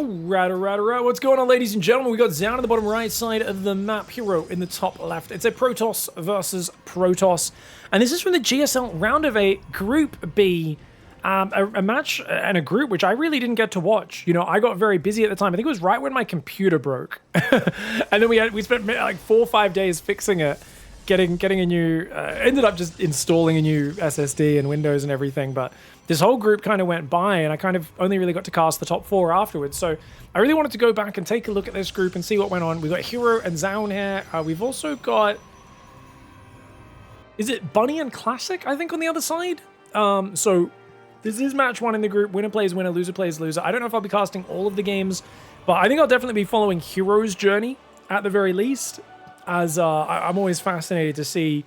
Alright. What's going on, ladies and gentlemen? We got Zoun on the bottom right side of the map, Hero in the top left. It's a Protoss versus Protoss. And this is from the GSL round of 8, Group B. A match and a group which I really didn't get to watch. You know, I got very busy at the time. I think it was right when my computer broke. And then we spent like 4 or 5 days fixing it, getting a new, ended up just installing a new SSD and Windows and everything. But this whole group kind of went by and I kind of only really got to cast the top 4 afterwards. So I really wanted to go back and take a look at this group and see what went on. We've got Hero and Zoun here. We've also got, is it Bunny and Classic, I think, on the other side? So this is match 1 in the group. Winner plays winner, loser plays loser. I don't know if I'll be casting all of the games, but I think I'll definitely be following Hero's journey at the very least, as I'm always fascinated to see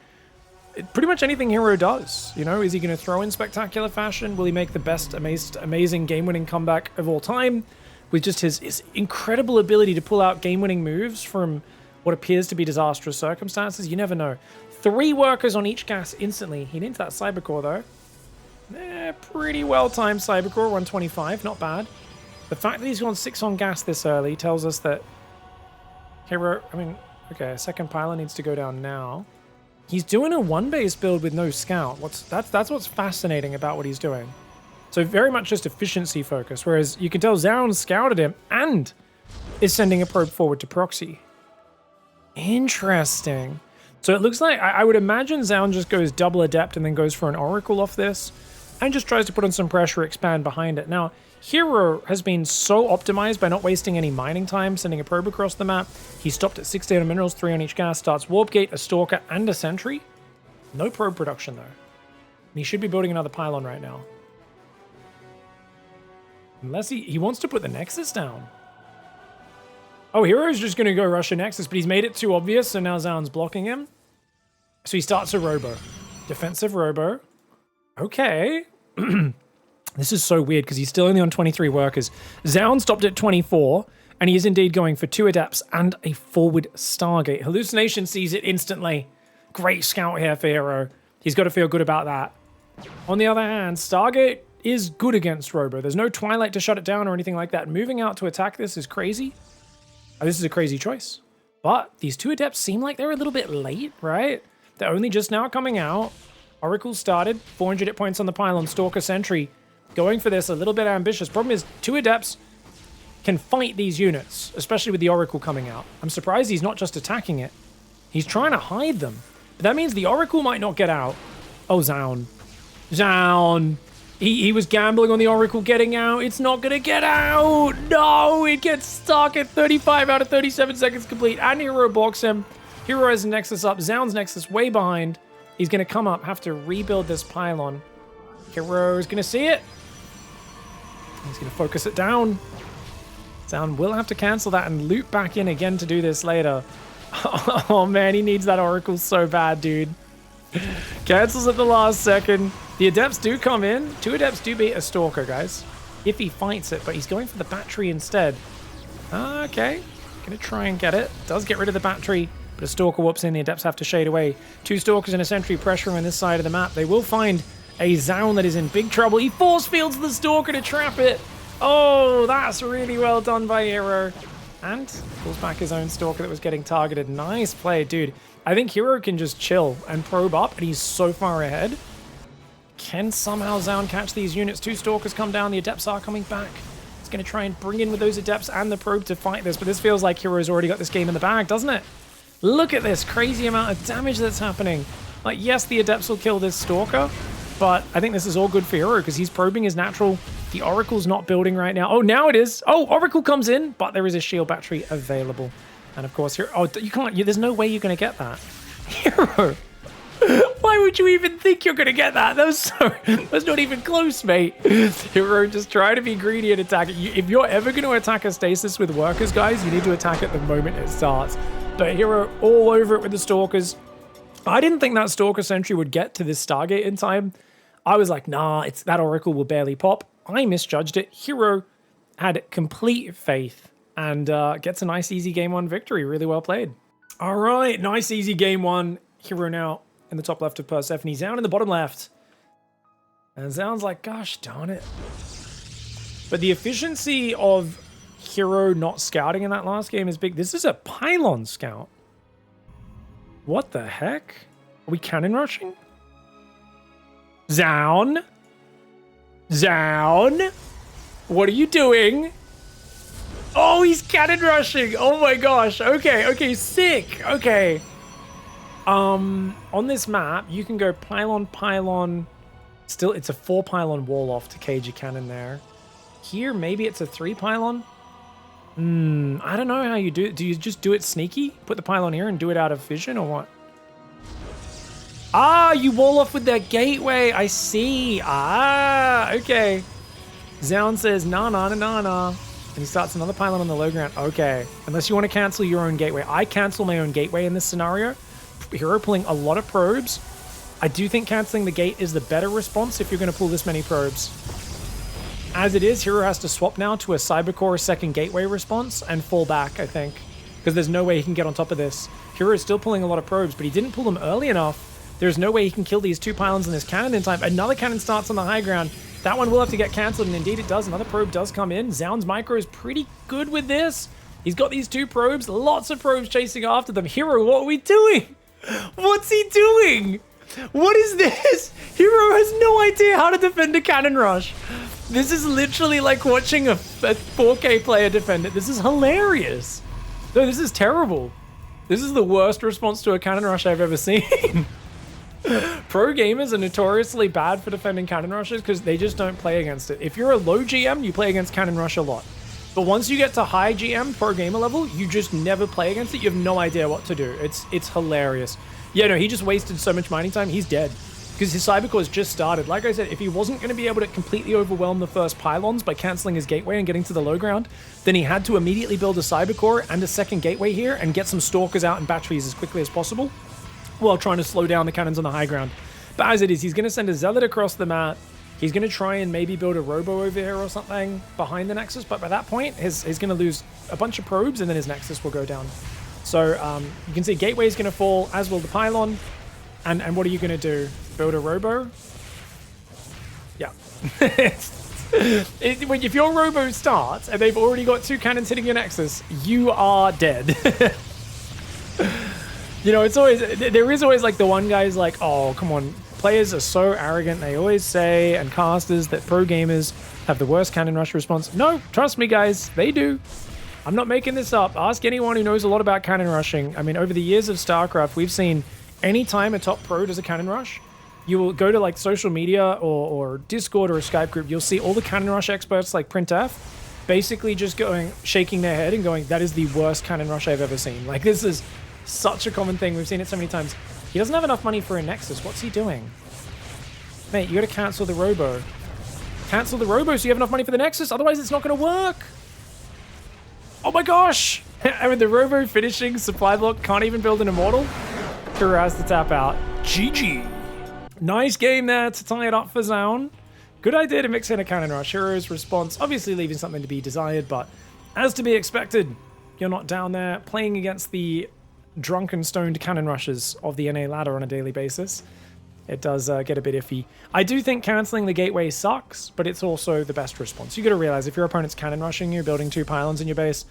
pretty much anything Hero does. You know, is he going to throw in spectacular fashion? Will he make the best amazing game-winning comeback of all time with just his incredible ability to pull out game-winning moves from what appears to be disastrous circumstances? You never know. 3 workers on each gas instantly. He needs that Cybercore, though. Pretty well-timed Cybercore, 125, not bad. The fact that he's gone 6 on gas this early tells us that Hero, okay, a second pylon needs to go down now. He's doing a 1-base build with no scout. That's what's fascinating about what he's doing. So very much just efficiency focus, whereas you can tell Zoun scouted him and is sending a probe forward to proxy. Interesting. So it looks like, I would imagine Zoun just goes double adept and then goes for an oracle off this and just tries to put on some pressure, expand behind it. Now, Hero has been so optimized by not wasting any mining time, sending a probe across the map. He stopped at 60 on minerals, 3 on each gas, starts Warp Gate, a Stalker, and a Sentry. No probe production, though. And he should be building another pylon right now. Unless he wants to put the Nexus down. Oh, Hero's just going to go rush a Nexus, but he's made it too obvious, so now Zoun's blocking him. So he starts a Robo. Defensive Robo. Okay. This is so weird because he's still only on 23 workers. Zoun stopped at 24, and he is indeed going for 2 Adepts and a forward Stargate. Hallucination sees it instantly. Great scout here for Hero. He's got to feel good about that. On the other hand, Stargate is good against Robo. There's no Twilight to shut it down or anything like that. Moving out to attack this is crazy. This is a crazy choice. But these 2 Adepts seem like they're a little bit late, right? They're only just now coming out. Oracle started. 400 hit points on the pylon. Stalker Sentry. Going for this, a little bit ambitious. Problem is, 2 Adepts can fight these units, especially with the Oracle coming out. I'm surprised he's not just attacking it. He's trying to hide them. But that means the Oracle might not get out. Oh, Zoun. Zoun. He was gambling on the Oracle getting out. It's not going to get out. No, it gets stuck at 35 out of 37 seconds complete. And Hero blocks him. Hero has Nexus up. Zoun's Nexus way behind. He's going to come up, have to rebuild this pylon. Hero's going to see it. He's going to focus it down. Zoun will have to cancel that and loop back in again to do this later. Oh man, he needs that Oracle so bad, dude. Cancels at the last second. The Adepts do come in. 2 Adepts do beat a Stalker, guys. If he fights it, but he's going for the battery instead. Okay. Gonna try and get it. Does get rid of the battery, but a Stalker whoops in. The Adepts have to shade away. 2 Stalkers and a Sentry pressure on this side of the map. They will find a Zoun that is in big trouble. He force fields the Stalker to trap it. Oh, that's really well done by Hero. And pulls back his own Stalker that was getting targeted. Nice play, dude. I think Hero can just chill and probe up, and he's so far ahead. Can somehow Zoun catch these units? 2 Stalkers come down. The Adepts are coming back. He's going to try and bring in with those Adepts and the probe to fight this, but this feels like Hero's already got this game in the bag, doesn't it? Look at this crazy amount of damage that's happening. Like, yes, the Adepts will kill this Stalker, but I think this is all good for Hero because he's probing his natural. The Oracle's not building right now. Oh, now it is. Oh, Oracle comes in, but there is a shield battery available. And of course, here. Oh, you can't. There's no way you're going to get that. Hero. Why would you even think you're going to get that? That's not even close, mate. Hero just try to be greedy and attack it. If you're ever going to attack a stasis with workers, guys, you need to attack it the moment it starts. But Hero all over it with the Stalkers. I didn't think that Stalker Sentry would get to this Stargate in time. I was like, nah, that Oracle will barely pop. I misjudged it. Hero had complete faith and gets a nice easy game 1 victory. Really well played. All right, nice easy game 1. Hero now in the top left of Persephone. Zoun in the bottom left. And Zoun's like, gosh darn it. But the efficiency of Hero not scouting in that last game is big. This is a pylon scout. What the heck? Are we cannon rushing? Zoun? Zoun? What are you doing? Oh, he's cannon rushing. Oh my gosh. Okay, sick. Okay. On this map, you can go pylon. Still, it's a 4 pylon wall off to cage a cannon there. Here, maybe it's a 3 pylon. I don't know how you do it. Do you just do it sneaky? Put the pylon here and do it out of vision or what? Ah, you wall off with that gateway. I see. Ah, okay. Zoun says, nah. And he starts another pylon on the low ground. Okay. Unless you want to cancel your own gateway. I cancel my own gateway in this scenario. Hero pulling a lot of probes. I do think canceling the gate is the better response if you're going to pull this many probes. As it is, Hero has to swap now to a Cybercore second gateway response and fall back, I think. Because there's no way he can get on top of this. Hero is still pulling a lot of probes, but he didn't pull them early enough. There's no way he can kill these 2 pylons and this cannon in time. Another cannon starts on the high ground. That one will have to get cancelled, and indeed it does. Another probe does come in. Zoun's micro is pretty good with this. He's got these 2 probes, lots of probes chasing after them. Hero, what are we doing? What's he doing? What is this? Hero has no idea how to defend a cannon rush. This is literally like watching a 4K player defend it. This is hilarious. No, this is terrible. This is the worst response to a cannon rush I've ever seen. Pro gamers are notoriously bad for defending cannon rushes because they just don't play against it. If you're a low GM, you play against cannon rush a lot. But once you get to high GM, pro gamer level, you just never play against it. You have no idea what to do. It's hilarious. Yeah, no, he just wasted so much mining time. He's dead. Because his Cybercore's just started. Like I said, if he wasn't going to be able to completely overwhelm the first pylons by cancelling his gateway and getting to the low ground, then he had to immediately build a Cybercore and a second gateway here and get some Stalkers out and batteries as quickly as possible while trying to slow down the cannons on the high ground. But as it is, he's going to send a Zealot across the map. He's going to try and maybe build a Robo over here or something behind the Nexus. But by that point, he's going to lose a bunch of probes and then his Nexus will go down. So you can see Gateway is going to fall, as will the Pylon. And what are you going to do? Build a Robo? Yeah. If your Robo starts and they've already got 2 cannons hitting your Nexus, you are dead. You know, there is always like the one guy's like, oh, come on. Players are so arrogant. They always say, and casters, that pro gamers have the worst cannon rush response. No, trust me, guys. They do. I'm not making this up. Ask anyone who knows a lot about cannon rushing. I mean, over the years of StarCraft, we've seen anytime a top pro does a cannon rush, you will go to like social media or Discord or a Skype group, you'll see all the cannon rush experts like Printf basically just shaking their head and going, that is the worst cannon rush I've ever seen. Like, this is such a common thing. We've seen it so many times. He doesn't have enough money for a Nexus. What's he doing? Mate, you gotta cancel the Robo. Cancel the Robo so you have enough money for the Nexus, otherwise it's not gonna work. Oh my gosh! I mean, the Robo finishing supply block can't even build an Immortal. Kura has to tap out. GG. Nice game there to tie it up for Zoun. Good idea to mix in a cannon rush. Hero's response, obviously leaving something to be desired, but as to be expected, you're not down there playing against the drunken stoned cannon rushes of the NA ladder on a daily basis. It does get a bit iffy. I do think cancelling the gateway sucks, but it's also the best response. You got to realize if your opponent's cannon rushing you, building 2 pylons in your base,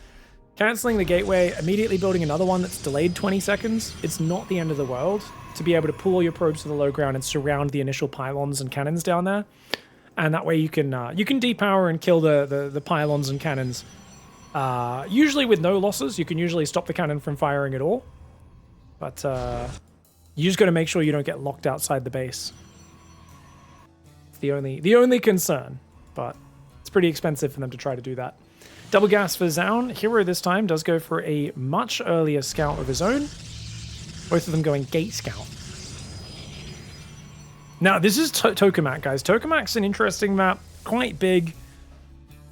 cancelling the gateway, immediately building another one that's delayed 20 seconds, it's not the end of the world to be able to pull all your probes to the low ground and surround the initial pylons and cannons down there. And that way you can depower and kill the pylons and cannons. Usually with no losses. You can usually stop the cannon from firing at all. But you just got to make sure you don't get locked outside the base. It's the only concern, but it's pretty expensive for them to try to do that. Double gas for Zoun. Hero this time does go for a much earlier scout of his own. Both of them going gate scout. Now, this is Tokamak, guys. Tokamak's an interesting map, quite big.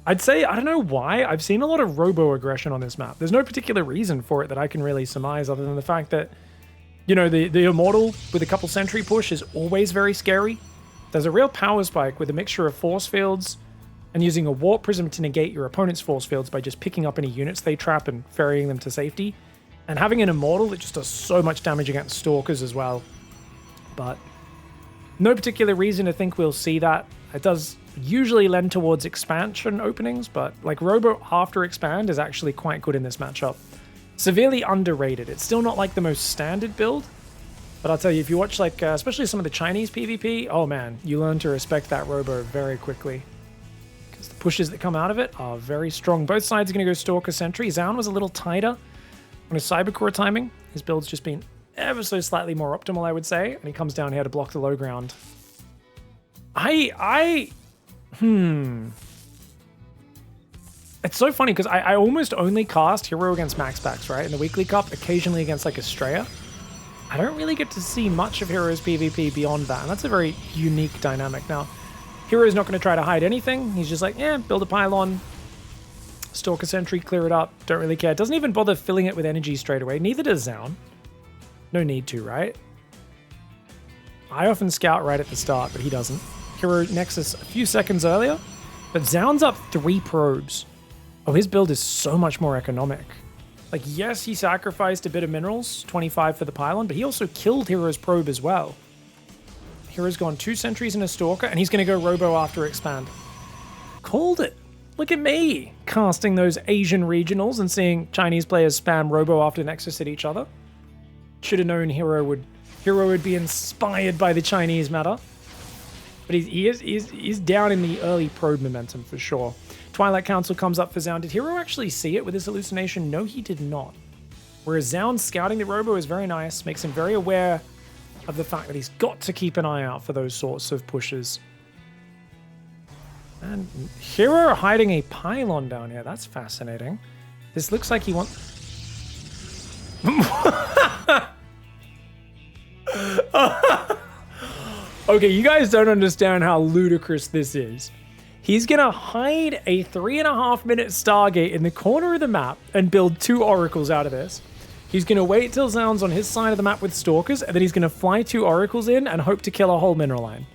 I'd say, I don't know why, I've seen a lot of robo-aggression on this map. There's no particular reason for it that I can really surmise other than the fact that, you know, the Immortal with a couple sentry push is always very scary. There's a real power spike with a mixture of force fields and using a warp prism to negate your opponent's force fields by just picking up any units they trap and ferrying them to safety. And having an Immortal that just does so much damage against Stalkers as well. But no particular reason to think we'll see that It does usually lend towards expansion openings, but like Robo after expand is actually quite good in this matchup. Severely underrated. It's still not like the most standard build, but I'll tell you, if you watch like, especially some of the Chinese PvP, oh man, you learn to respect that Robo very quickly. Because the pushes that come out of it are very strong. Both sides are going to go Stalker Sentry. Zoun was a little tighter on his Cybercore timing. His build's just been ever so slightly more optimal, I would say. And he comes down here to block the low ground. It's so funny because I almost only cast Hero against Max Packs, right? In the Weekly Cup, occasionally against like Estrella. I don't really get to see much of Hero's PvP beyond that, and that's a very unique dynamic. Now, Hero's not going to try to hide anything. He's just like, yeah, build a pylon, Stalker Sentry, clear it up, don't really care. Doesn't even bother filling it with energy straight away. Neither does Zoun. No need to, right? I often scout right at the start, but he doesn't. Hero Nexus a few seconds earlier, but Zoun's up 3 probes. Oh, his build is so much more economic. Like, yes, he sacrificed a bit of minerals, 25 for the pylon, but he also killed Hero's probe as well. Hero's gone 2 sentries and a stalker, and he's going to go Robo after expand. Called it. Look at me, casting those Asian regionals and seeing Chinese players spam Robo after Nexus at each other. Should have known Hero would be inspired by the Chinese meta. But he's down in the early probe momentum for sure. Twilight Council comes up for Zoun. Did Hero actually see it with his hallucination? No, he did not. Whereas Zoun scouting the Robo is very nice, makes him very aware of the fact that he's got to keep an eye out for those sorts of pushes. And Hero hiding a pylon down here. That's fascinating. This looks like he wants... Okay, you guys don't understand how ludicrous this is. He's going to hide a 3.5-minute Stargate in the corner of the map and build 2 oracles out of this. He's going to wait till Zoun's on his side of the map with Stalkers, and then he's going to fly 2 oracles in and hope to kill a whole mineral line.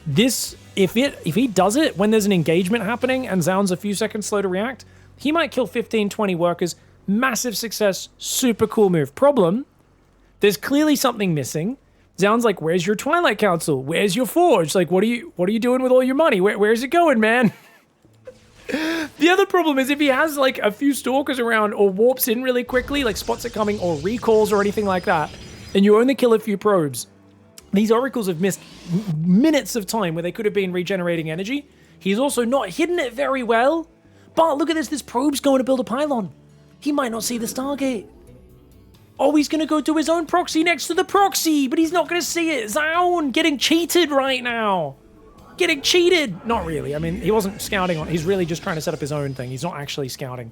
This, if he does it when there's an engagement happening and Zoun's a few seconds slow to react, he might kill 15, 20 workers. Massive success, super cool move. Problem, there's clearly something missing. Zoun's like, where's your Twilight Council? Where's your Forge? Like, what are you doing with all your money? Where's it going, man? The other problem is if he has like a few Stalkers around or warps in really quickly, like spots it coming or recalls or anything like that, and you only kill a few probes, these oracles have missed minutes of time where they could have been regenerating energy. He's also not hidden it very well. But look at this probe's going to build a pylon. He might not see the Stargate. Oh, he's going to go do his own proxy next to the proxy, but he's not going to see it. Zoun getting cheated right now. Getting cheated. Not really. I mean, he wasn't scouting on. He's really just trying to set up his own thing. He's not actually scouting.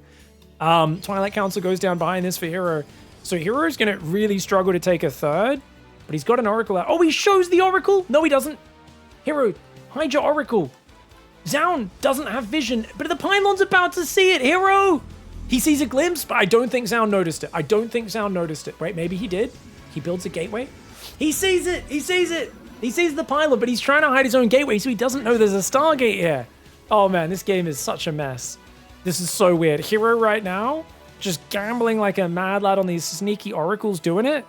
Twilight Council goes down behind this for Hero. So Hero's going to really struggle to take a third, but he's got an Oracle out. Oh, he shows the Oracle. No, he doesn't. Hero, hide your Oracle. Zoun doesn't have vision, but the pylon's about to see it. Hero! He sees a glimpse, but I don't think Zoun noticed it. I don't think Zoun noticed it. Right, maybe he did. He builds a gateway. He sees it. He sees it. He sees the pylon, but he's trying to hide his own gateway, so he doesn't know there's a Stargate here. Oh, man, this game is such a mess. This is so weird. Hero right now, just gambling like a mad lad on these sneaky oracles doing it.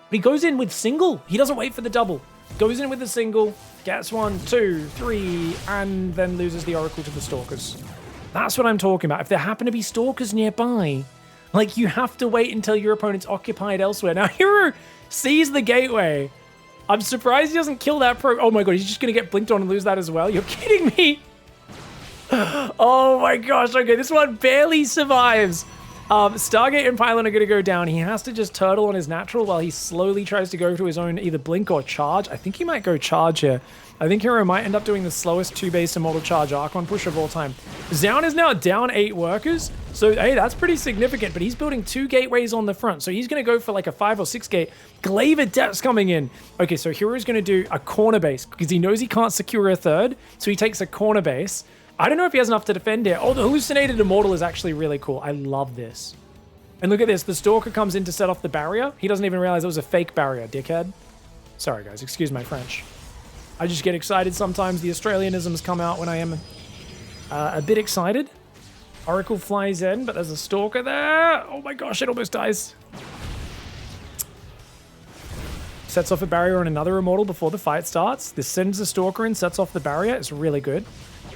But he goes in with single. He doesn't wait for the double. Goes in with the single, gets 1, 2, 3, and then loses the oracle to the Stalkers. That's what I'm talking about. If there happen to be Stalkers nearby, like, you have to wait until your opponent's occupied elsewhere. Now, Hero sees the gateway. I'm surprised he doesn't kill that pro. Oh my god, he's just going to get blinked on and lose that as well. You're kidding me. Oh my gosh. Okay, this one barely survives. Stargate and Pylon are going to go down. He has to just turtle on his natural while he slowly tries to go to his own either blink or charge. I think he might go charge here. I think Hero might end up doing the slowest 2-base Immortal Charge Archon push of all time. Zoun is now down 8 workers. So, hey, that's pretty significant. But he's building 2 gateways on the front. So he's going to go for like a 5 or 6 gate. Glaive Adept's coming in. Okay, so Hero's going to do a corner base because he knows he can't secure a third. So he takes a corner base. I don't know if he has enough to defend here. Oh, the Hallucinated Immortal is actually really cool. I love this. And look at this. The Stalker comes in to set off the barrier. He doesn't even realize it was a fake barrier, dickhead. Sorry, guys. Excuse my French. I just get excited sometimes. The Australianisms come out when I am a bit excited. Oracle flies in, but there's a Stalker there. Oh my gosh, it almost dies. Sets off a barrier on another Immortal before the fight starts. This sends a Stalker in, sets off the barrier. It's really good.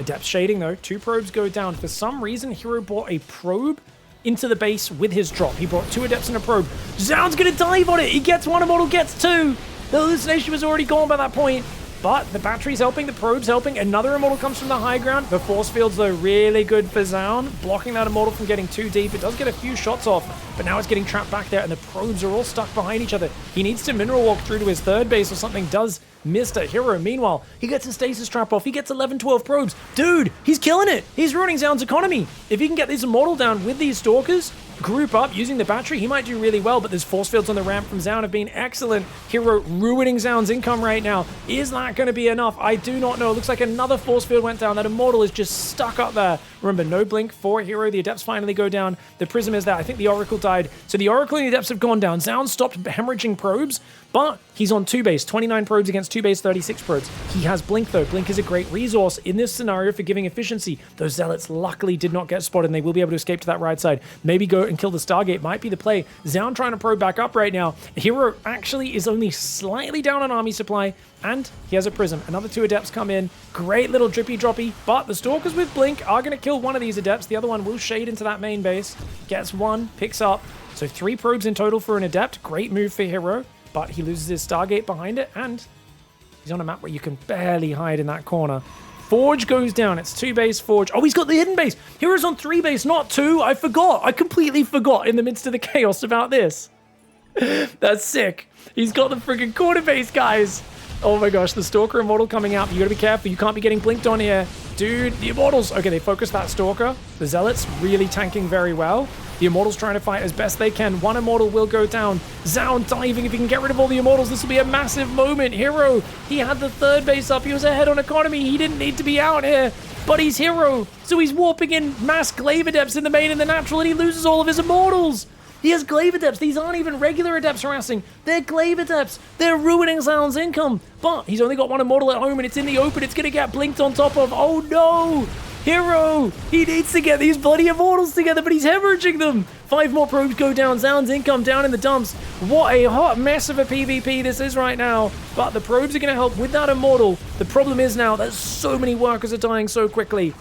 Adept shading though. 2 probes go down. For some reason, Hero brought a probe into the base with his drop. He brought 2 Adepts and a probe. Zoun's gonna dive on it. He gets 1 Immortal, gets 2. The hallucination was already gone by that point. But the battery's helping, the probe's helping. Another Immortal comes from the high ground. The force fields, though, really good for Zoun, blocking that Immortal from getting too deep. It does get a few shots off, but now it's getting trapped back there, and the probes are all stuck behind each other. He needs to mineral walk through to his third base or something. Does Mr. Hero. Meanwhile, he gets a stasis trap off. He gets 11, 12 probes. Dude, he's killing it. He's ruining Zoun's economy. If he can get this Immortal down with these Stalkers, group up using the battery, he might do really well, but there's force fields on the ramp from Zoun have been excellent. Hero ruining Zoun's income right now. Is that going to be enough? I do not know. Looks like another force field went down. That Immortal is just stuck up there. Remember, no blink for Hero. The Adepts finally go down. The Prism is there. I think the Oracle died. So the Oracle and the Adepts have gone down. Zoun stopped hemorrhaging probes, but he's on 2 base. 29 probes against 2 base, 36 probes. He has Blink, though. Blink is a great resource in this scenario for giving efficiency. Those Zealots luckily did not get spotted, and they will be able to escape to that right side. Maybe go and kill the Stargate might be the play. Zoun trying to probe back up right now. Hero actually is only slightly down on army supply, and he has a Prism. Another 2 Adepts come in. Great little drippy droppy, but the Stalkers with Blink are going to kill one of these Adepts. The other one will shade into that main base. Gets 1, picks up. So 3 probes in total for an Adept. Great move for Hero, but he loses his Stargate behind it, and he's on a map where you can barely hide in that corner. Forge goes down. It's 2 base Forge. Oh, he's got the hidden base. Hero's on 3 base, not 2. I forgot. I completely forgot in the midst of the chaos about this. That's sick. He's got the freaking corner base, guys. Oh my gosh, the Stalker Immortal coming out. You gotta be careful. You can't be getting blinked on here. Dude, the Immortals. Okay, they focus that Stalker. The Zealots really tanking very well. The Immortals trying to fight as best they can. 1 Immortal will go down. Zoun diving. If he can get rid of all the Immortals, this will be a massive moment. Hero, he had the 3rd base up. He was ahead on economy. He didn't need to be out here, but he's Hero. So he's warping in mass Glaive Adepts in the main and the natural, and he loses all of his Immortals. He has Glaive Adepts. These aren't even regular Adepts harassing. They're Glaive Adepts. They're ruining Zoun's income. But he's only got 1 Immortal at home, and it's in the open. It's going to get blinked on top of. Oh, no. Hero. He needs to get these bloody Immortals together, but he's hemorrhaging them. 5 more probes go down. Zoun's income down in the dumps. What a hot mess of a PvP this is right now. But the probes are going to help with that Immortal. The problem is now that so many workers are dying so quickly.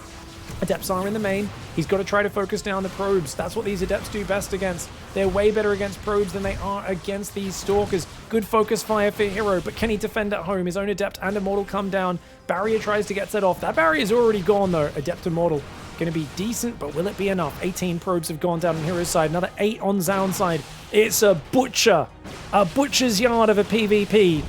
Adepts are in the main. He's got to try to focus down the probes. That's what these Adepts do best against. They're way better against probes than they are against these Stalkers. Good focus fire for Hero, but can he defend at home? His own Adept and Immortal come down. Barrier tries to get set off. That barrier is already gone, though. Adept Immortal going to be decent, but will it be enough? 18 probes have gone down on Hero's side. Another 8 on Zoun's side. It's a butcher. A butcher's yard of a PvP.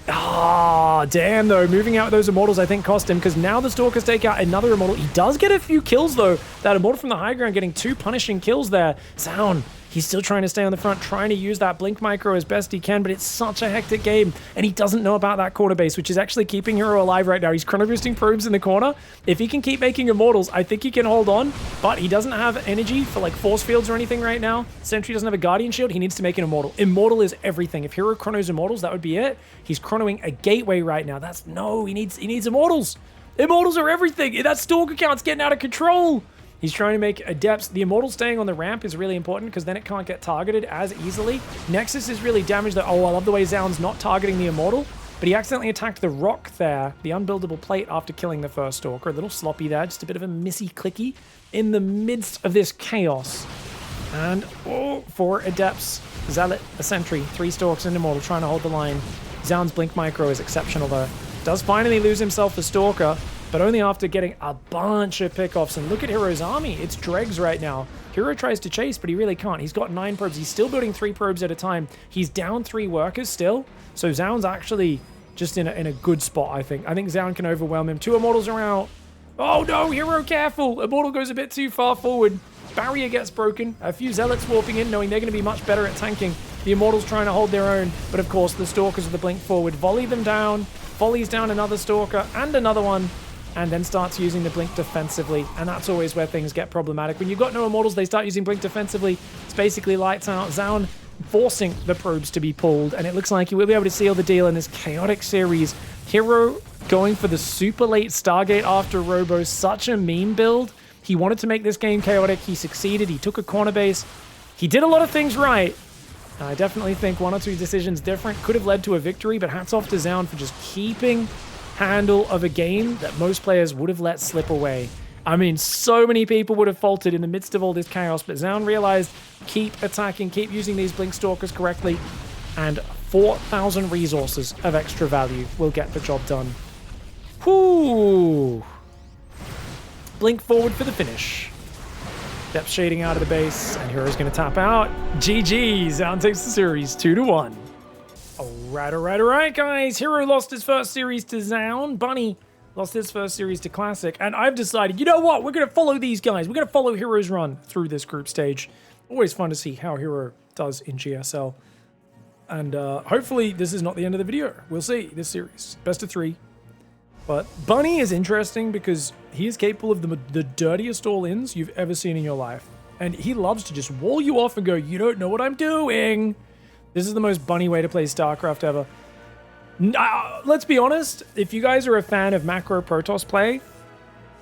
Ah, damn, though. Moving out with those Immortals, I think, cost him, because now the Stalkers take out another Immortal. He does get a few kills, though. That Immortal from the high ground getting 2 punishing kills there. Zoun, he's still trying to stay on the front, trying to use that Blink Micro as best he can, but it's such a hectic game, and he doesn't know about that corner base, which is actually keeping Hero alive right now. He's chrono boosting probes in the corner. If he can keep making Immortals, I think he can hold on, but he doesn't have energy for, like, force fields or anything right now. Sentry doesn't have a Guardian Shield. He needs to make an Immortal. Immortal is everything. If Hero chronos Immortals, that would be it. He's chronoing a Gateway right now. He needs Immortals. Immortals are everything. That Stalker count's getting out of control. He's trying to make Adepts. The Immortal staying on the ramp is really important because then it can't get targeted as easily. Nexus is really damaged. Oh, I love the way Zoun's not targeting the Immortal, but he accidentally attacked the rock there, the unbuildable plate, after killing the first Stalker. A little sloppy there, just a bit of a missy clicky in the midst of this chaos. And, 4 Adepts, Zealot, a Sentry, 3 Stalks, and Immortal trying to hold the line. Zoun's Blink Micro is exceptional, though. Does finally lose himself the Stalker, but only after getting a bunch of pickoffs. And look at Hero's army. It's dregs right now. Hero tries to chase, but he really can't. He's got 9 probes. He's still building 3 probes at a time. He's down 3 workers still. So Zoun's actually just in a good spot, I think. I think Zoun can overwhelm him. 2 Immortals are out. Oh, no. Hero, careful. Immortal goes a bit too far forward. Barrier gets broken. A few Zealots warping in, knowing they're going to be much better at tanking. The Immortals trying to hold their own. But, of course, the Stalkers with the blink forward volley them down. Volleys down another Stalker and another one. And then starts using the blink defensively. And that's always where things get problematic. When you've got no Immortals, they start using blink defensively. It's basically lights out. Zoun forcing the probes to be pulled. And it looks like he will be able to seal the deal in this chaotic series. Hero going for the super late Stargate after Robo. Such a meme build. He wanted to make this game chaotic. He succeeded. He took a corner base. He did a lot of things right. I definitely think one or two decisions different could have led to a victory, but hats off to Zoun for just keeping handle of a game that most players would have let slip away. I mean, so many people would have faltered in the midst of all this chaos, but Zoun realized, keep attacking, keep using these Blink Stalkers correctly, and 4,000 resources of extra value will get the job done. Whoo! Blink forward for the finish. Depth shading out of the base, and Hero's going to tap out. GG! Zoun takes the series 2-1. Alright, guys. Hero lost his first series to Zoun. Bunny lost his first series to Classic. And I've decided, you know what? We're going to follow these guys. We're going to follow Hero's run through this group stage. Always fun to see how Hero does in GSL. And hopefully this is not the end of the video. We'll see this series. Best of 3. But Bunny is interesting because he is capable of the dirtiest all-ins you've ever seen in your life. And he loves to just wall you off and go, you don't know what I'm doing. This is the most Bunny way to play StarCraft ever. Let's be honest, if you guys are a fan of macro Protoss play,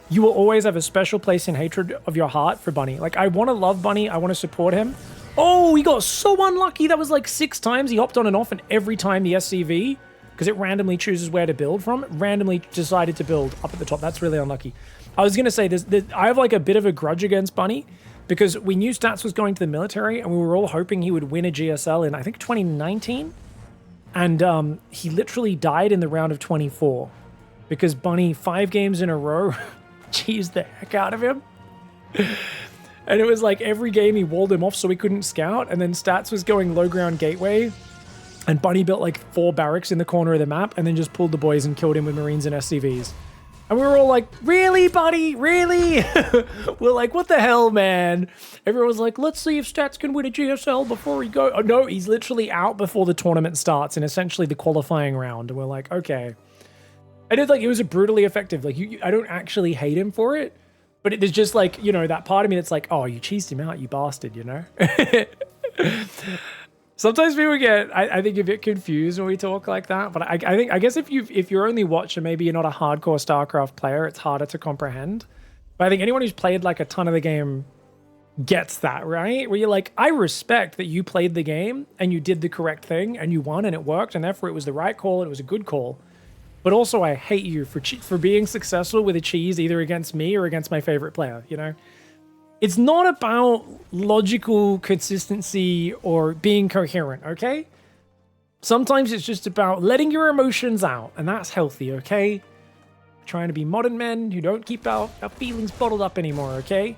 you will always have a special place in hatred of your heart for Bunny. Like, I want to love Bunny, I want to support him. Oh, he got so unlucky. That was like 6 times he hopped on and off, and every time the SCV, because it randomly chooses where to build from, randomly decided to build up at the top. That's really unlucky. I was going to say, I have like a bit of a grudge against Bunny, because we knew Strats was going to the military, and we were all hoping he would win a GSL in, I think, 2019. And he literally died in the round of 24, because Bunny, 5 games in a row, cheesed the heck out of him. And it was like every game he walled him off so he couldn't scout, and then Strats was going low ground gateway, and Bunny built like 4 barracks in the corner of the map and then just pulled the boys and killed him with Marines and SCVs. And we were all like, really, Bunny? Really? We're like, what the hell, man? Everyone was like, let's see if Strats can win a GSL before he go. Oh, no, he's literally out before the tournament starts in essentially the qualifying round. And we're like, okay. And it's like, it was a brutally effective. Like, I don't actually hate him for it, but there's just like, you know, that part of me that's like, oh, you cheesed him out, you bastard, you know? Sometimes people get, I think, a bit confused when we talk like that. But I guess if you're only watching, maybe you're not a hardcore StarCraft player, it's harder to comprehend. But I think anyone who's played like a ton of the game gets that, right? Where you're like, I respect that you played the game and you did the correct thing and you won and it worked and therefore it was the right call and it was a good call. But also I hate you for being successful with a cheese either against me or against my favorite player, you know? It's not about logical consistency or being coherent, okay? Sometimes it's just about letting your emotions out, and that's healthy, okay? Trying to be modern men who don't keep our feelings bottled up anymore, okay?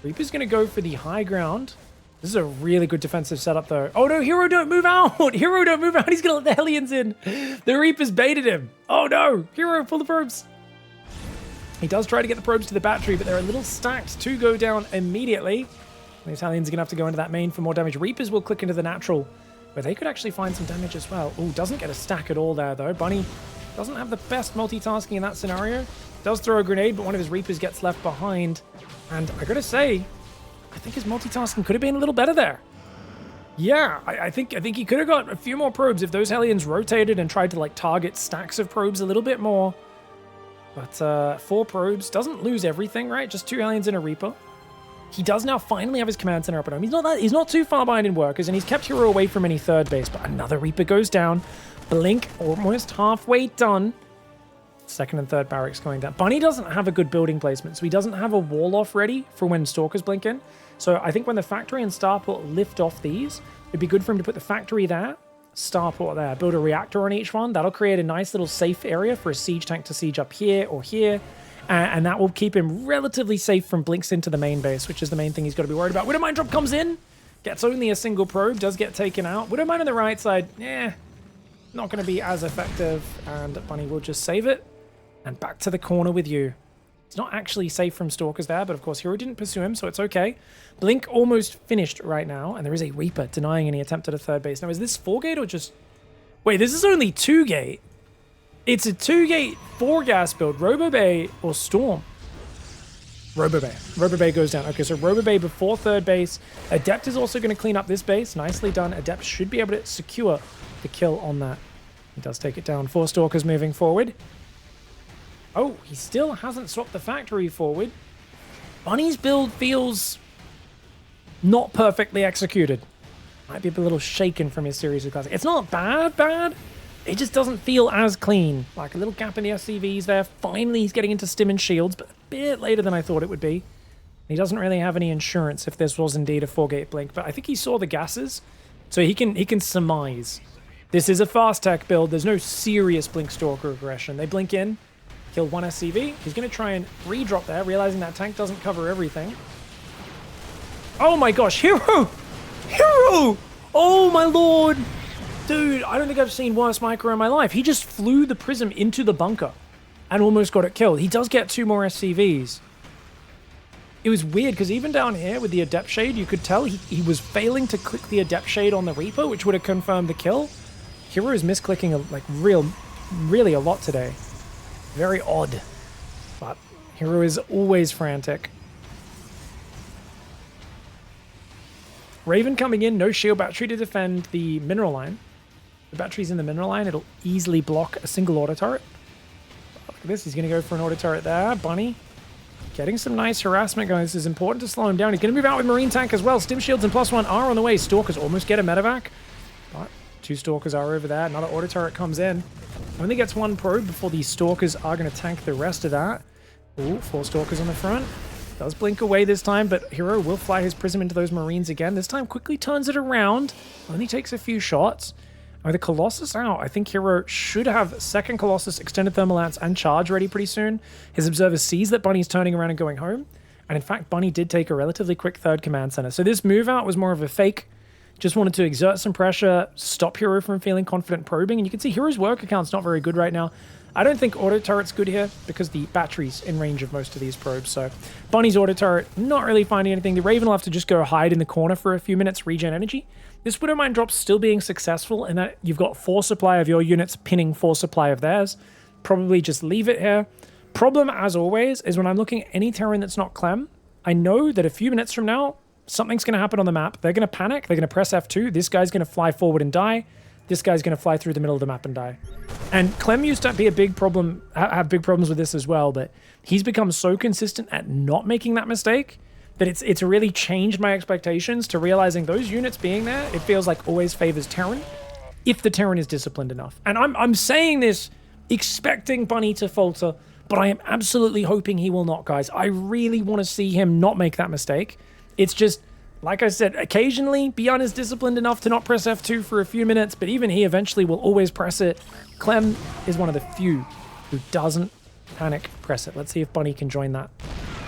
Reaper's going to go for the high ground. This is a really good defensive setup, though. Oh, no, Hero, don't move out! Hero, don't move out! He's going to let the Hellions in! The Reaper's baited him! Oh, no! Hero, pull the probes! He does try to get the probes to the battery, but they're a little stacked to go down immediately. The Italians are going to have to go into that main for more damage. Reapers will click into the natural, where they could actually find some damage as well. Oh, doesn't get a stack at all there, though. Bunny doesn't have the best multitasking in that scenario. Does throw a grenade, but one of his Reapers gets left behind. And I gotta say, I think his multitasking could have been a little better there. Yeah, I think he could have got a few more probes if those Hellions rotated and tried to like target stacks of probes a little bit more. But 4 probes doesn't lose everything, right? Just 2 Hellions and a Reaper. He does now finally have his command center up at home. He's not too far behind in workers, and he's kept Hero away from any third base. But another Reaper goes down. Blink almost halfway done. Second and third barracks going down. Bunny doesn't have a good building placement, so he doesn't have a wall off ready for when Stalkers blink in. So I think when the factory and starport lift off these, it'd be good for him to put the factory there, starport there, build a reactor on each one. That'll create a nice little safe area for a siege tank to siege up here or here. And that will keep him relatively safe from blinks into the main base, which is the main thing he's got to be worried about. Widowmine drop comes in, gets only a single probe, does get taken out. Widowmine on the right side, not going to be as effective, and Bunny will just save it. And back to the corner with you. He's not actually safe from Stalkers there, but of course Hero didn't pursue him, so it's okay. Blink almost finished right now, and there is a Reaper denying any attempt at a third base. Now, is this 4-gate or just... Wait, this is only 2-gate. It's a 2-gate 4-gas build. Robobay or Storm? Robobay. Robobay goes down. Okay, so Robobay before third base. Adept is also going to clean up this base. Nicely done. Adept should be able to secure the kill on that. He does take it down. 4 Stalkers moving forward. Oh, he still hasn't swapped the factory forward. Bunny's build feels not perfectly executed. Might be a little shaken from his series of classic. It's not bad. It just doesn't feel as clean. Like a little gap in the SCVs there. Finally, he's getting into stim and shields, but a bit later than I thought it would be. He doesn't really have any insurance if this was indeed a 4-gate blink, but I think he saw the gases, so he can surmise. This is a fast tech build. There's no serious blink stalker aggression. They blink in, kill one SCV. He's going to try and redrop there, realizing that tank doesn't cover everything. Oh my gosh, Hero! Hero! Oh my lord! Dude, I don't think I've seen worse micro in my life. He just flew the prism into the bunker and almost got it killed. He does get 2 more SCVs. It was weird because even down here with the Adept Shade, you could tell he was failing to click the Adept Shade on the Reaper, which would have confirmed the kill. Hero is misclicking like really a lot today. Very odd. But Hero is always frantic. Raven coming in, no shield battery to defend the mineral line. The battery's in the mineral line, it'll easily block a single auto turret. Look at this, he's going to go for an auto turret there. Bunny getting some nice harassment going. This is important to slow him down. He's going to move out with Marine Tank as well. Stim shields and +1 are on the way. Stalkers almost get a medevac. But 2 Stalkers are over there. Another auto turret comes in. Only gets 1 probe before these Stalkers are going to tank the rest of that. Ooh, 4 Stalkers on the front. Does blink away this time, but Hero will fly his prism into those Marines again. This time quickly turns it around. Only takes a few shots. With the Colossus out, I think Hero should have second Colossus, extended thermal lance, and charge ready pretty soon. His observer sees that Bunny's turning around and going home. And in fact, Bunny did take a relatively quick 3rd command center. So this move out was more of a fake. Just wanted to exert some pressure, stop Hero from feeling confident probing. And you can see Hero's work account's not very good right now. I don't think auto turret's good here because the battery's in range of most of these probes. So Bunny's auto turret, not really finding anything. The Raven will have to just go hide in the corner for a few minutes, regen energy. This Widowmine drop's still being successful in that you've got 4 supply of your units pinning 4 supply of theirs. Probably just leave it here. Problem, as always, is when I'm looking at any Terran that's not Clem, I know that a few minutes from now, something's going to happen on the map. They're going to panic. They're going to press F2. This guy's going to fly forward and die. This guy's going to fly through the middle of the map and die. And Clem used to be a big problem, have big problems with this as well, but he's become so consistent at not making that mistake that it's really changed my expectations to realizing those units being there, it feels like always favors Terran, if the Terran is disciplined enough. And I'm saying this expecting Bunny to falter, but I am absolutely hoping he will not, guys. I really want to see him not make that mistake. It's just, like I said, occasionally Beyond is disciplined enough to not press F2 for a few minutes, but even he eventually will always press it. Clem is one of the few who doesn't panic press it. Let's see if Bunny can join that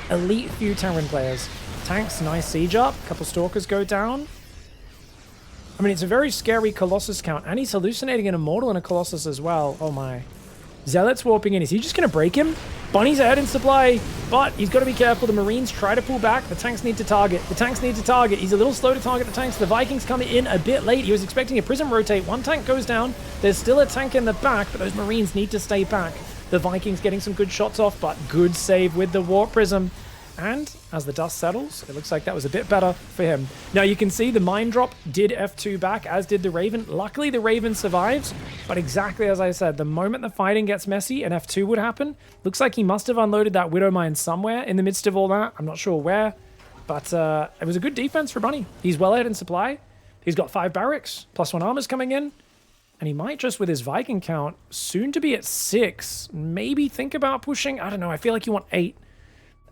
elite few Terran players. Tanks, nice siege up. A couple Stalkers go down. I mean, it's a very scary Colossus count, and he's hallucinating an Immortal and a Colossus as well. Oh my. Zealot's warping in. Is he just going to break him? Bunny's ahead in supply, but he's got to be careful. The Marines try to pull back. The tanks need to target. The tanks need to target. He's a little slow to target the tanks. The Vikings coming in a bit late. He was expecting a prism rotate. 1 tank goes down. There's still a tank in the back, but those Marines need to stay back. The Vikings getting some good shots off, but good save with the Warp Prism. And as the dust settles, it looks like that was a bit better for him. Now you can see the mine drop did F2 back, as did the Raven. Luckily the Raven survives, but exactly as I said, the moment the fighting gets messy and F2 would happen, looks like he must have unloaded that Widow Mine somewhere in the midst of all that. I'm not sure where, but it was a good defense for Bunny. He's well ahead in supply. He's got 5 barracks, +1 armor's coming in. And he might just, with his Viking count, soon to be at 6, maybe think about pushing. I don't know. I feel like you want 8.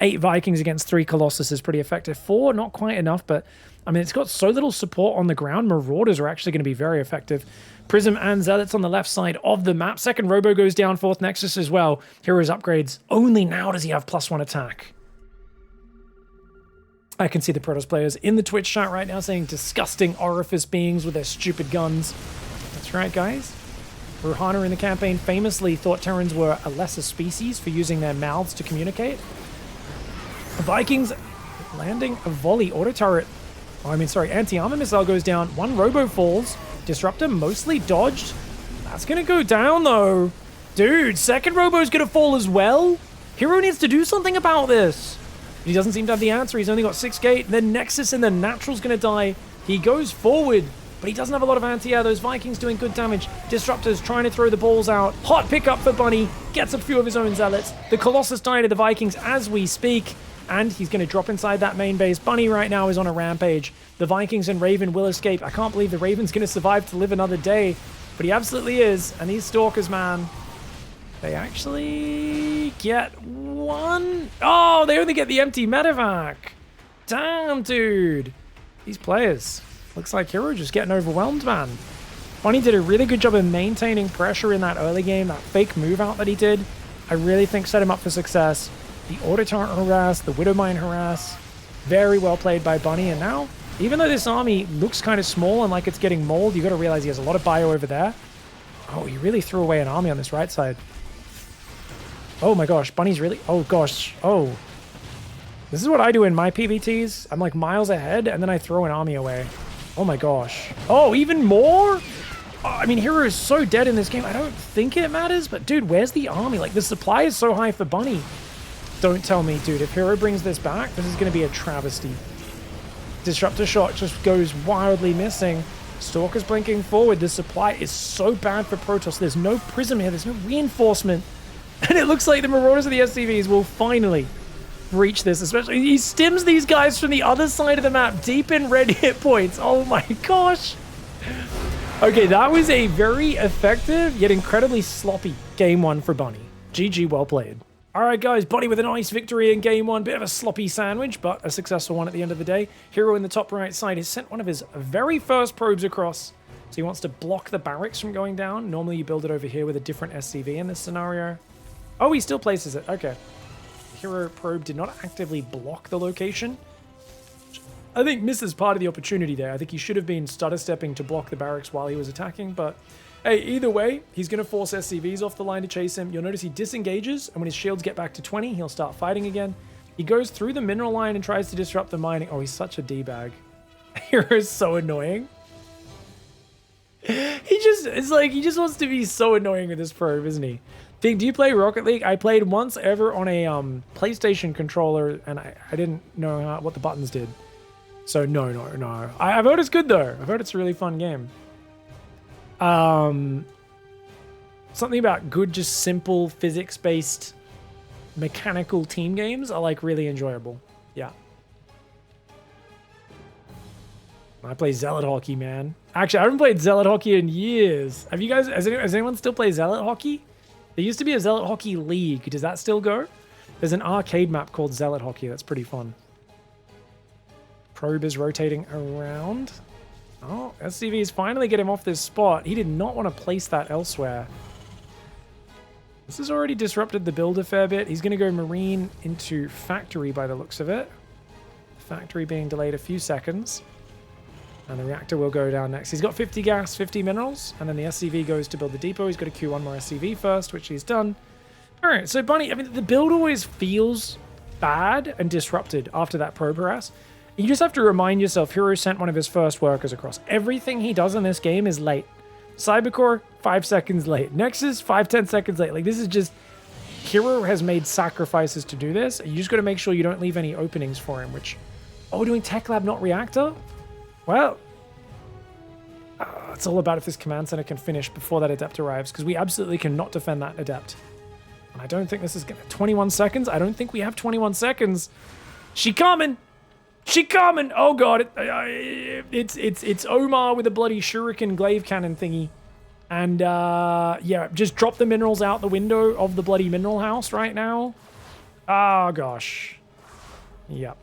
8 Vikings against 3 Colossus is pretty effective. 4, not quite enough, but I mean, it's got so little support on the ground. Marauders are actually going to be very effective. Prism and Zealots on the left side of the map. Second Robo goes down, 4th Nexus as well. Heroes upgrades. Only now does he have +1 attack. I can see the Protoss players in the Twitch chat right now saying disgusting orifice beings with their stupid guns. That's right, guys. Ruhana in the campaign famously thought Terrans were a lesser species for using their mouths to communicate. The Vikings landing a volley auto turret. Oh, I mean, sorry, anti-armor missile goes down. 1 Robo falls. Disruptor mostly dodged. That's going to go down, though. Dude, second Robo's going to fall as well? Hero needs to do something about this. He doesn't seem to have the answer. He's only got 6 gate. Then Nexus in the Natural's going to die. He goes forward, but he doesn't have a lot of anti-air. Those Vikings doing good damage. Disruptor's trying to throw the balls out. Hot pickup for Bunny. Gets a few of his own Zealots. The Colossus dying to the Vikings as we speak. And he's going to drop inside that main base. Bunny right now is on a rampage. The Vikings and Raven will escape. I can't believe the Raven's going to survive to live another day. But he absolutely is. And these Stalkers, man, they actually get one. Oh, they only get the empty medevac. Damn, dude. These players. Looks like Hero just getting overwhelmed, man. Bunny did a really good job of maintaining pressure in that early game. That fake move out that he did, I really think set him up for success. The Auto-Turret harass, the Widowmine harass. Very well played by Bunny. And now, even though this army looks kind of small and like it's getting mauled, you got to realize he has a lot of bio over there. Oh, he really threw away an army on this right side. Oh my gosh, Bunny's really... Oh gosh, oh. This is what I do in my PvTs. I'm like miles ahead, and then I throw an army away. Oh my gosh. Oh, even more? Oh, I mean, Hero is so dead in this game. I don't think it matters, but dude, where's the army? Like, the supply is so high for Bunny. Don't tell me, dude. If Hero brings this back, this is going to be a travesty. Disruptor shot just goes wildly missing. Stalker's blinking forward. The supply is so bad for Protoss. There's no prism here. There's no reinforcement. And it looks like the Marauders of the SCVs will finally breach this. Especially, he stims these guys from the other side of the map, deep in red hit points. Oh my gosh. Okay, that was a very effective, yet incredibly sloppy game one for Bunny. GG, well played. All right, guys, Bunny with a nice victory in game one. Bit of a sloppy sandwich, but a successful one at the end of the day. Hero in the top right side has sent one of his very first probes across. So he wants to block the barracks from going down. Normally you build it over here with a different SCV in this scenario. Oh, he still places it. Okay. Hero probe did not actively block the location. I think misses part of the opportunity there. I think he should have been stutter stepping to block the barracks while he was attacking, but hey, either way, he's going to force SCVs off the line to chase him. You'll notice he disengages, and when his shields get back to 20, he'll start fighting again. He goes through the mineral line and tries to disrupt the mining. Oh, he's such a D-bag. Hero is so annoying. It's like, he just wants to be so annoying with this probe, isn't he? Think, do you play Rocket League? I played once ever on a PlayStation controller, and I didn't know what the buttons did. So no. I've heard it's good though. I've heard it's a really fun game. Something about good, just simple physics-based mechanical team games are like really enjoyable. Yeah. I play Zealot Hockey, man. Actually, I haven't played Zealot Hockey in years. Have you guys, has anyone still play Zealot Hockey? There used to be a Zealot Hockey League. Does that still go? There's an arcade map called Zealot Hockey. That's pretty fun. Probe is rotating around. Oh, SCV is finally getting him off this spot. He did not want to place that elsewhere. This has already disrupted the build a fair bit. He's going to go Marine into Factory by the looks of it. Factory being delayed a few seconds. And the reactor will go down next. He's got 50 gas, 50 minerals, and then the SCV goes to build the depot. He's got to queue one more SCV first, which he's done. All right, so Bunny, I mean, the build always feels bad and disrupted after that probe harass. You just have to remind yourself, Hero sent one of his first workers across. Everything he does in this game is late. Cybercore, 5 seconds late. Nexus, 5-10 seconds late. Like, this is just... Hero has made sacrifices to do this. You just got to make sure you don't leave any openings for him, which... Oh, doing Tech Lab, not Reactor? Well... it's all about if this command center can finish before that Adept arrives, because we absolutely cannot defend that Adept. And I don't think this is going to... 21 seconds? I don't think we have 21 seconds. She coming! She coming! Oh god, it's Omar with a bloody shuriken glaive cannon thingy. And yeah, just drop the minerals out the window of the bloody mineral house right now. Oh gosh. Yep.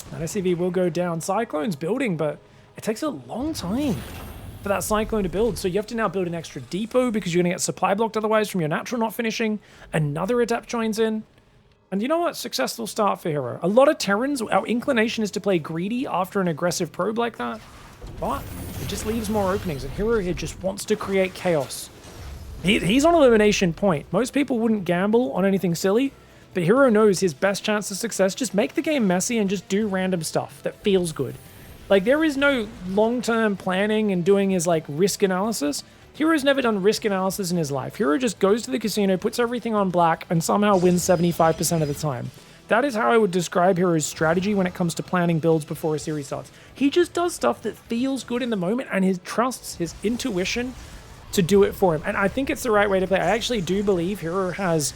That SCV will go down. Cyclone's building, but it takes a long time for that Cyclone to build. So you have to now build an extra depot because you're going to get supply blocked otherwise from your natural not finishing. Another Adept joins in. And you know what? Successful start for Hero. A lot of Terrans, our inclination is to play greedy after an aggressive probe like that. But it just leaves more openings. And Hero here just wants to create chaos. He's on elimination point. Most people wouldn't gamble on anything silly. But Hero knows his best chance of success. Just make the game messy and just do random stuff that feels good. Like, there is no long-term planning and doing his, like, risk analysis. Hero's never done risk analysis in his life. Hero just goes to the casino, puts everything on black, and somehow wins 75% of the time. That is how I would describe Hero's strategy when it comes to planning builds before a series starts. He just does stuff that feels good in the moment, and he trusts his intuition to do it for him. And I think it's the right way to play. I actually do believe Hero has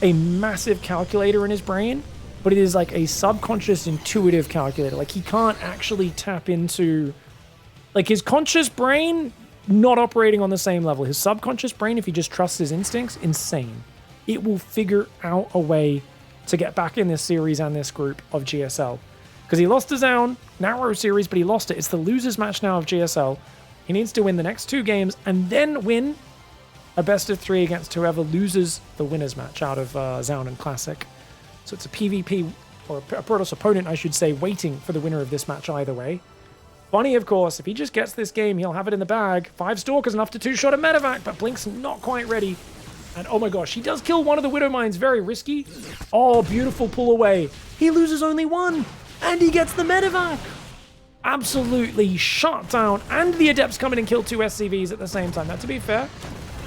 a massive calculator in his brain but it is like a subconscious intuitive calculator. Like he can't actually tap into, like his conscious brain not operating on the same level. His subconscious brain, if he just trusts his instincts, insane. It will figure out a way to get back in this series and this group of GSL. Because he lost to Zoun, narrow series, but he lost it. It's the loser's match now of GSL. He needs to win the next 2 games and then win a best of 3 against whoever loses the winner's match out of Zoun and Classic. So it's a PvP, or a Protoss opponent, I should say, waiting for the winner of this match either way. Bunny, of course, if he just gets this game, he'll have it in the bag. 5 Stalkers enough to 2-shot a medevac, but Blink's not quite ready. And oh my gosh, he does kill one of the Widow Mines, very risky. Oh, beautiful pull away. He loses only 1, and he gets the medevac. Absolutely shut down, and the Adepts come in and kill 2 SCVs at the same time. Now, to be fair,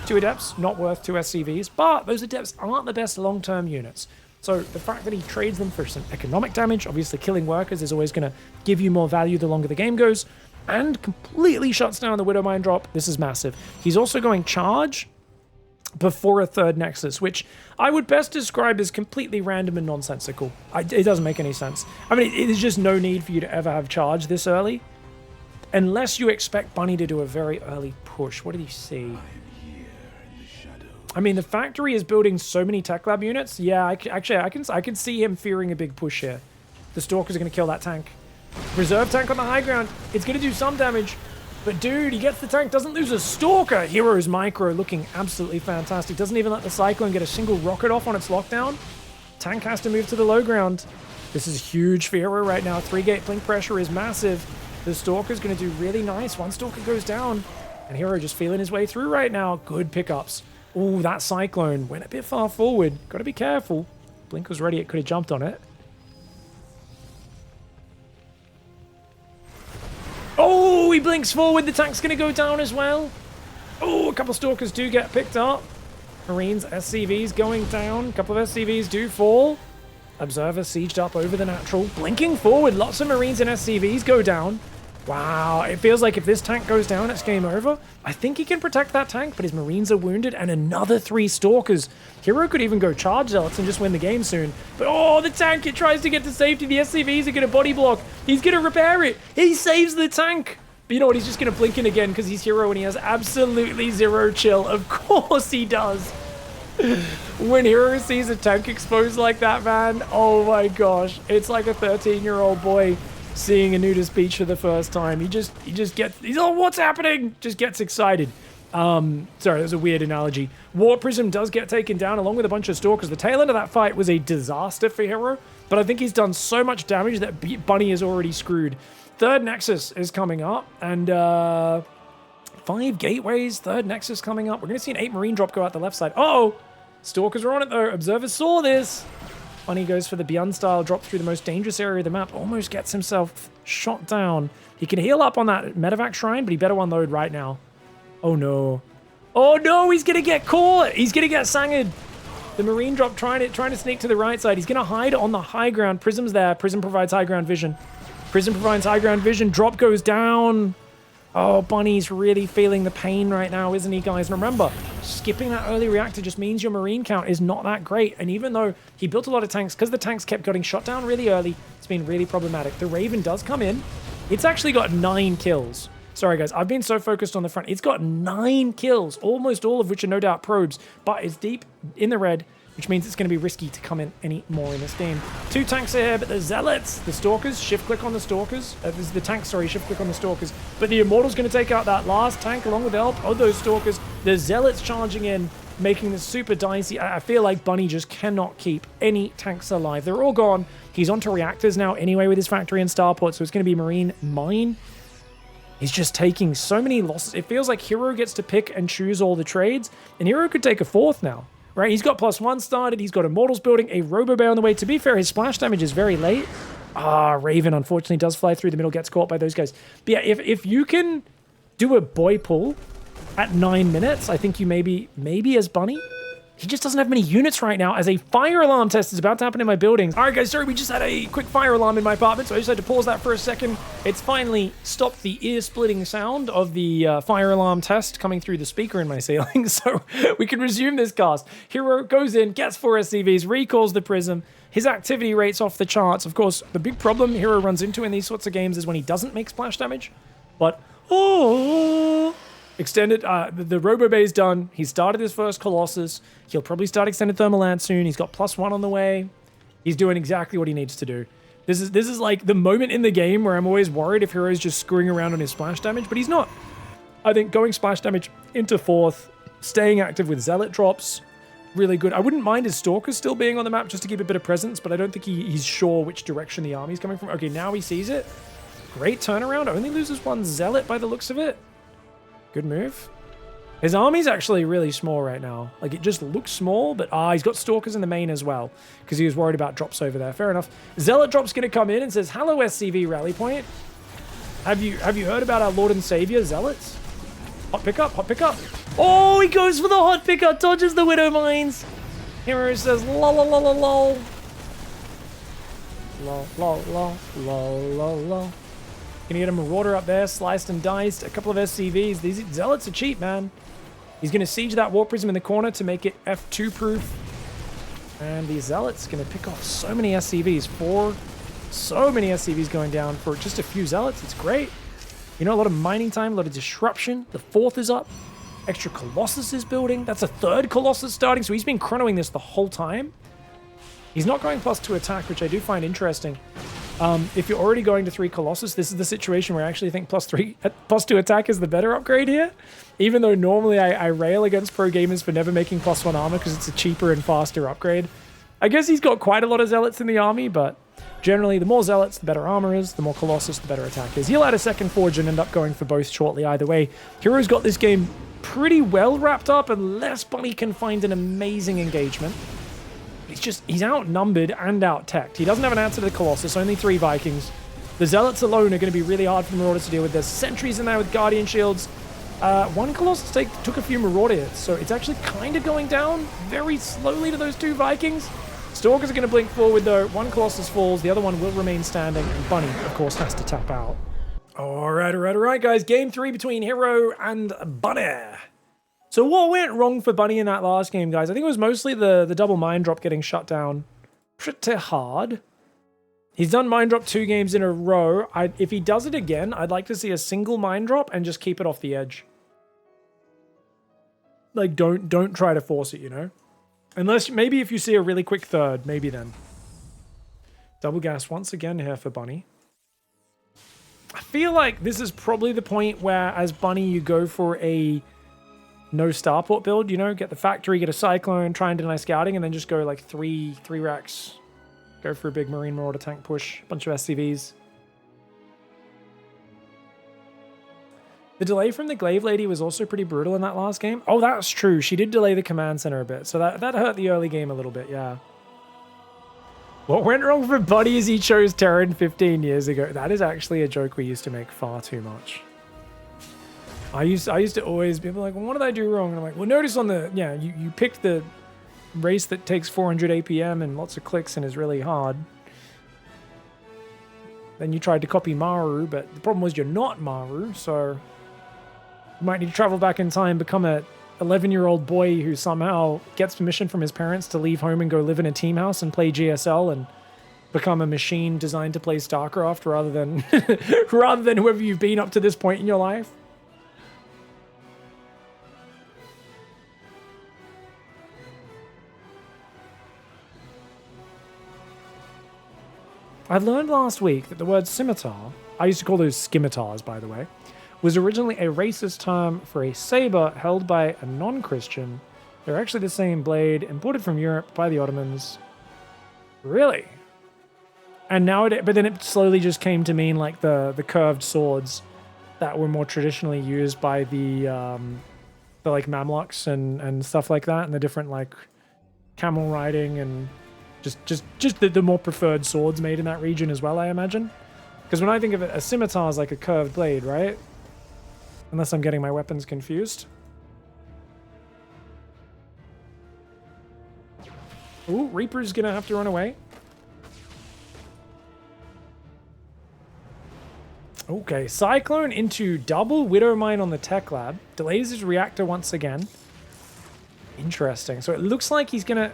2 Adepts, not worth 2 SCVs, but those Adepts aren't the best long-term units. So the fact that he trades them for some economic damage, obviously killing workers is always going to give you more value the longer the game goes, and completely shuts down the Widow Mine drop. This is massive. He's also going charge before a 3rd Nexus, which I would best describe as completely random and nonsensical. It doesn't make any sense. I mean, there's just no need for you to ever have charge this early, unless you expect Bunny to do a very early push. What did he see? I mean, the factory is building so many Tech Lab units. Yeah, I can see him fearing a big push here. The Stalkers are going to kill that tank. Reserve tank on the high ground. It's going to do some damage. But dude, he gets the tank, doesn't lose a Stalker. Hero's Micro looking absolutely fantastic. Doesn't even let the Cyclone get a single rocket off on its lockdown. Tank has to move to the low ground. This is huge for Hero right now. 3-gate blink pressure is massive. The Stalker's going to do really nice. 1 Stalker goes down. And Hero just feeling his way through right now. Good pickups. Ooh, that Cyclone went a bit far forward. Got to be careful. Blink was ready. It could have jumped on it. Oh, he blinks forward. The tank's going to go down as well. Oh, a couple Stalkers do get picked up. Marines, SCVs going down. A couple of SCVs do fall. Observer sieged up over the natural. Blinking forward. Lots of Marines and SCVs go down. Wow, it feels like if this tank goes down, it's game over. I think he can protect that tank, but his Marines are wounded, and another 3 Stalkers. Hero could even go charge Zealots and just win the game soon. But oh, the tank, it tries to get to safety. The SCVs are going to body block. He's going to repair it. He saves the tank. But you know what? He's just going to blink in again because he's Hero and he has absolutely 0 chill. Of course he does. When Hero sees a tank exposed like that, man, oh my gosh. It's like a 13-year-old boy seeing a nudist beach for the first time. He just gets, he's, oh, what's happening? Just gets excited. Sorry, that was a weird analogy. War Prism does get taken down along with a bunch of Stalkers. The tail end of that fight was a disaster for Hero, but I think he's done so much damage that Bunny is already screwed. 3rd Nexus is coming up, and 5 gateways, 3rd Nexus coming up. We're going to see an 8 Marine drop go out the left side. Uh-oh! Stalkers are on it, though. Observer saw this. Bunny goes for the Beyond style drop through the most dangerous area of the map. Almost gets himself shot down. He can heal up on that medevac shrine, but he better unload right now. Oh, no. Oh, no! He's going to get caught! He's going to get sanged. The Marine drop trying to sneak to the right side. He's going to hide on the high ground. Prism's there. Prism provides high ground vision. Prism provides high ground vision. Drop goes down. Oh, Bunny's really feeling the pain right now, isn't he, guys? And remember, skipping that early reactor just means your Marine count is not that great. And even though he built a lot of tanks, because the tanks kept getting shot down really early, it's been really problematic. The Raven does come in. It's actually got 9 kills. Sorry, guys. I've been so focused on the front. It's got 9 kills, almost all of which are no doubt probes, but it's deep in the red, which means it's going to be risky to come in any more in this game. 2 tanks are here, but the Zealots, the Stalkers, shift-click on the Stalkers. This is the tank, sorry, shift-click on the Stalkers. But the Immortal's going to take out that last tank along with the help of those Stalkers. The Zealots charging in, making this super dicey. I feel like Bunny just cannot keep any tanks alive. They're all gone. He's onto reactors now anyway with his factory and starport, so it's going to be Marine Mine. He's just taking so many losses. It feels like Hero gets to pick and choose all the trades, and Hero could take a 4th now. Right, he's got +1 started. He's got Immortals building, a Robo Bear on the way. To be fair, his splash damage is very late. Raven unfortunately does fly through the middle, gets caught by those guys. But yeah, if you can do a boy pull at 9 minutes, I think you maybe as Bunny. He just doesn't have many units right now as a fire alarm test is about to happen in my buildings. All right, guys, sorry, we just had a quick fire alarm in my apartment, so I just had to pause that for a second. It's finally stopped the ear-splitting sound of the fire alarm test coming through the speaker in my ceiling, so we can resume this cast. Hero goes in, gets 4 SCVs, recalls the Prism. His activity rate's off the charts. Of course, the big problem Hero runs into in these sorts of games is when he doesn't make splash damage. But, extended, the Robo Bay's done. He started his first Colossus. He'll probably start extended Thermal Lance soon. He's got +1 on the way. He's doing exactly what he needs to do. This is like the moment in the game where I'm always worried if Hero's just screwing around on his splash damage, but he's not. I think going splash damage into 4th, staying active with Zealot drops, really good. I wouldn't mind his Stalkers still being on the map just to keep a bit of presence, but I don't think he's sure which direction the army's coming from. Okay, now he sees it. Great turnaround. Only loses 1 Zealot by the looks of it. Good move. His army's actually really small right now. Like, it just looks small, but he's got Stalkers in the main as well because he was worried about drops over there. Fair enough. Zealot drop's going to come in and says, hello, SCV Rally Point. Have you heard about our Lord and Savior, Zealots? Hot pickup, hot pickup. Oh, he goes for the hot pickup, dodges the Widow Mines. Hero says, lol, lol, lol, lol. Lol, lol, lol, lol, lol, lol. Gonna get a Marauder up there, sliced and diced. A couple of SCVs. These Zealots are cheap, man. He's gonna siege that Warp Prism in the corner to make it F2 proof. And the Zealot's gonna pick off so many SCVs. So many SCVs going down for just a few Zealots. It's great. You know, a lot of mining time, a lot of disruption. The 4th is up. Extra Colossus is building. That's a 3rd Colossus starting, so he's been chronoing this the whole time. He's not going +2 attack, which I do find interesting. If you're already going to 3 Colossus, this is the situation where I actually think +2 attack is the better upgrade here. Even though normally I rail against pro gamers for never making +1 armor because it's a cheaper and faster upgrade. I guess he's got quite a lot of Zealots in the army, but generally the more Zealots, the better armor is, the more Colossus, the better attack is. He'll add a 2nd Forge and end up going for both shortly either way. Hero's got this game pretty well wrapped up unless Bunny can find an amazing engagement. He's outnumbered and out-teched. He doesn't have an answer to the Colossus, only 3 Vikings. The Zealots alone are going to be really hard for the Marauders to deal with. There's sentries in there with Guardian Shields. 1 Colossus took a few Marauder hits, so it's actually kind of going down very slowly to those 2 Vikings. Stalkers are going to blink forward though. 1 Colossus falls, the other one will remain standing, and Bunny, of course, has to tap out. Alright, guys. Game 3 between Hero and Bunny. So what went wrong for Bunny in that last game, guys? I think it was mostly the double mine drop getting shut down pretty hard. He's done mine drop 2 games in a row. If he does it again, I'd like to see a single mine drop and just keep it off the edge. Like, don't try to force it, you know? Unless, maybe if you see a really quick 3rd, maybe then. Double gas once again here for Bunny. I feel like this is probably the point where, as Bunny, you go for a no starport build, you know? Get the factory, get a Cyclone, try and deny scouting, and then just go like 3 racks. Go for a big Marine Marauder tank push, bunch of SCVs. The delay from the Glaive Lady was also pretty brutal in that last game. Oh, that's true. She did delay the command center a bit, so that hurt the early game a little bit, yeah. What went wrong for Buddy is he chose Terran 15 years ago. That is actually a joke we used to make far too much. I used to always be like, well, what did I do wrong? And I'm like, well, notice on the, yeah, you picked the race that takes 400 APM and lots of clicks and is really hard. Then you tried to copy Maru, but the problem was you're not Maru, so you might need to travel back in time, become a 11-year-old boy who somehow gets permission from his parents to leave home and go live in a team house and play GSL and become a machine designed to play StarCraft rather than rather than whoever you've been up to this point in your life. I learned last week that the word scimitar, I used to call those scimitars, by the way, was originally a racist term for a saber held by a non-Christian. They're actually the same blade, imported from Europe by the Ottomans. Really? And now but then it slowly just came to mean like the curved swords that were more traditionally used by the like Mamluks and stuff like that, and the different like camel riding and just the more preferred swords made in that region as well, I imagine. Because when I think of it, a scimitar is like a curved blade, right? Unless I'm getting my weapons confused. Ooh, Reaper's gonna have to run away. Okay, Cyclone into double Widow Mine on the Tech Lab. Delays his reactor once again. Interesting. So it looks like he's gonna...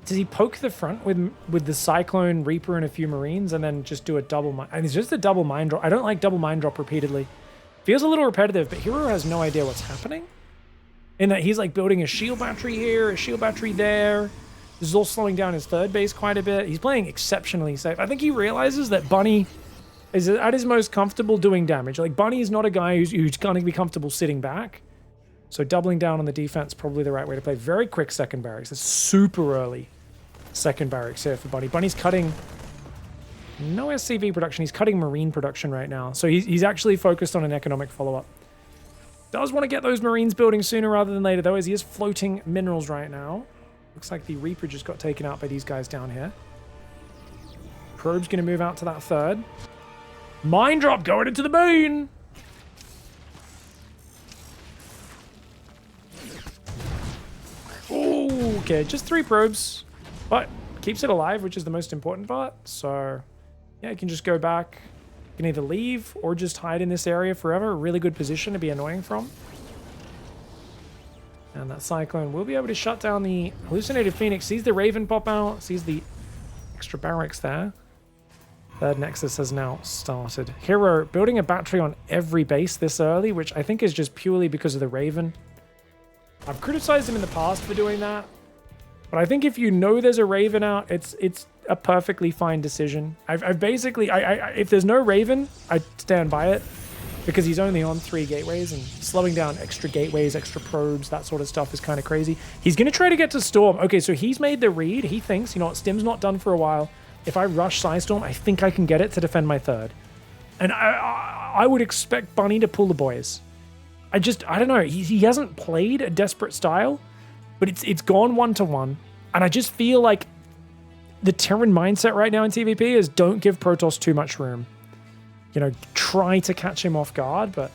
Does he poke the front with the Cyclone, Reaper, and a few Marines, and then just do a double mine? And it's just a double mine drop. I don't like double mine drop repeatedly. Feels a little repetitive, but Hero has no idea what's happening. In that he's like building a shield battery here, a shield battery there. This is all slowing down his third base quite a bit. He's playing exceptionally safe. I think he realizes that Bunny is at his most comfortable doing damage. Like, Bunny is not a guy who's going to be comfortable sitting back. So doubling down on the defense, probably the right way to play. Very quick second barracks. It's super early second barracks here for Bunny. Bunny's cutting no SCV production. He's cutting Marine production right now. So he's actually focused on an economic follow-up. Does want to get those Marines building sooner rather than later, though, as he is floating minerals right now. Looks like the Reaper just got taken out by these guys down here. Probe's going to move out to that third. Mine drop going into the main! Ooh, okay, just 3 probes. But keeps it alive, which is the most important part. So, yeah, you can just go back. You can either leave or just hide in this area forever. A really good position to be annoying from. And that Cyclone will be able to shut down the Hallucinated Phoenix. Sees the Raven pop out. Sees the extra barracks there. Third Nexus has now started. Hero building a battery on every base this early, which I think is just purely because of the Raven. I've criticized him in the past for doing that. But I think if you know there's a Raven out, it's a perfectly fine decision. I've basically... if there's no Raven, I stand by it. Because he's only on 3 gateways, and slowing down extra gateways, extra probes, that sort of stuff is kind of crazy. He's going to try to get to Storm. Okay, so he's made the read. He thinks, you know what, Stim's not done for a while. If I rush Psystorm, I think I can get it to defend my third. And I would expect Bunny to pull the boys. I don't know. He hasn't played a desperate style, but it's gone 1-to-1. And I just feel like the Terran mindset right now in TVP is don't give Protoss too much room. You know, try to catch him off guard, but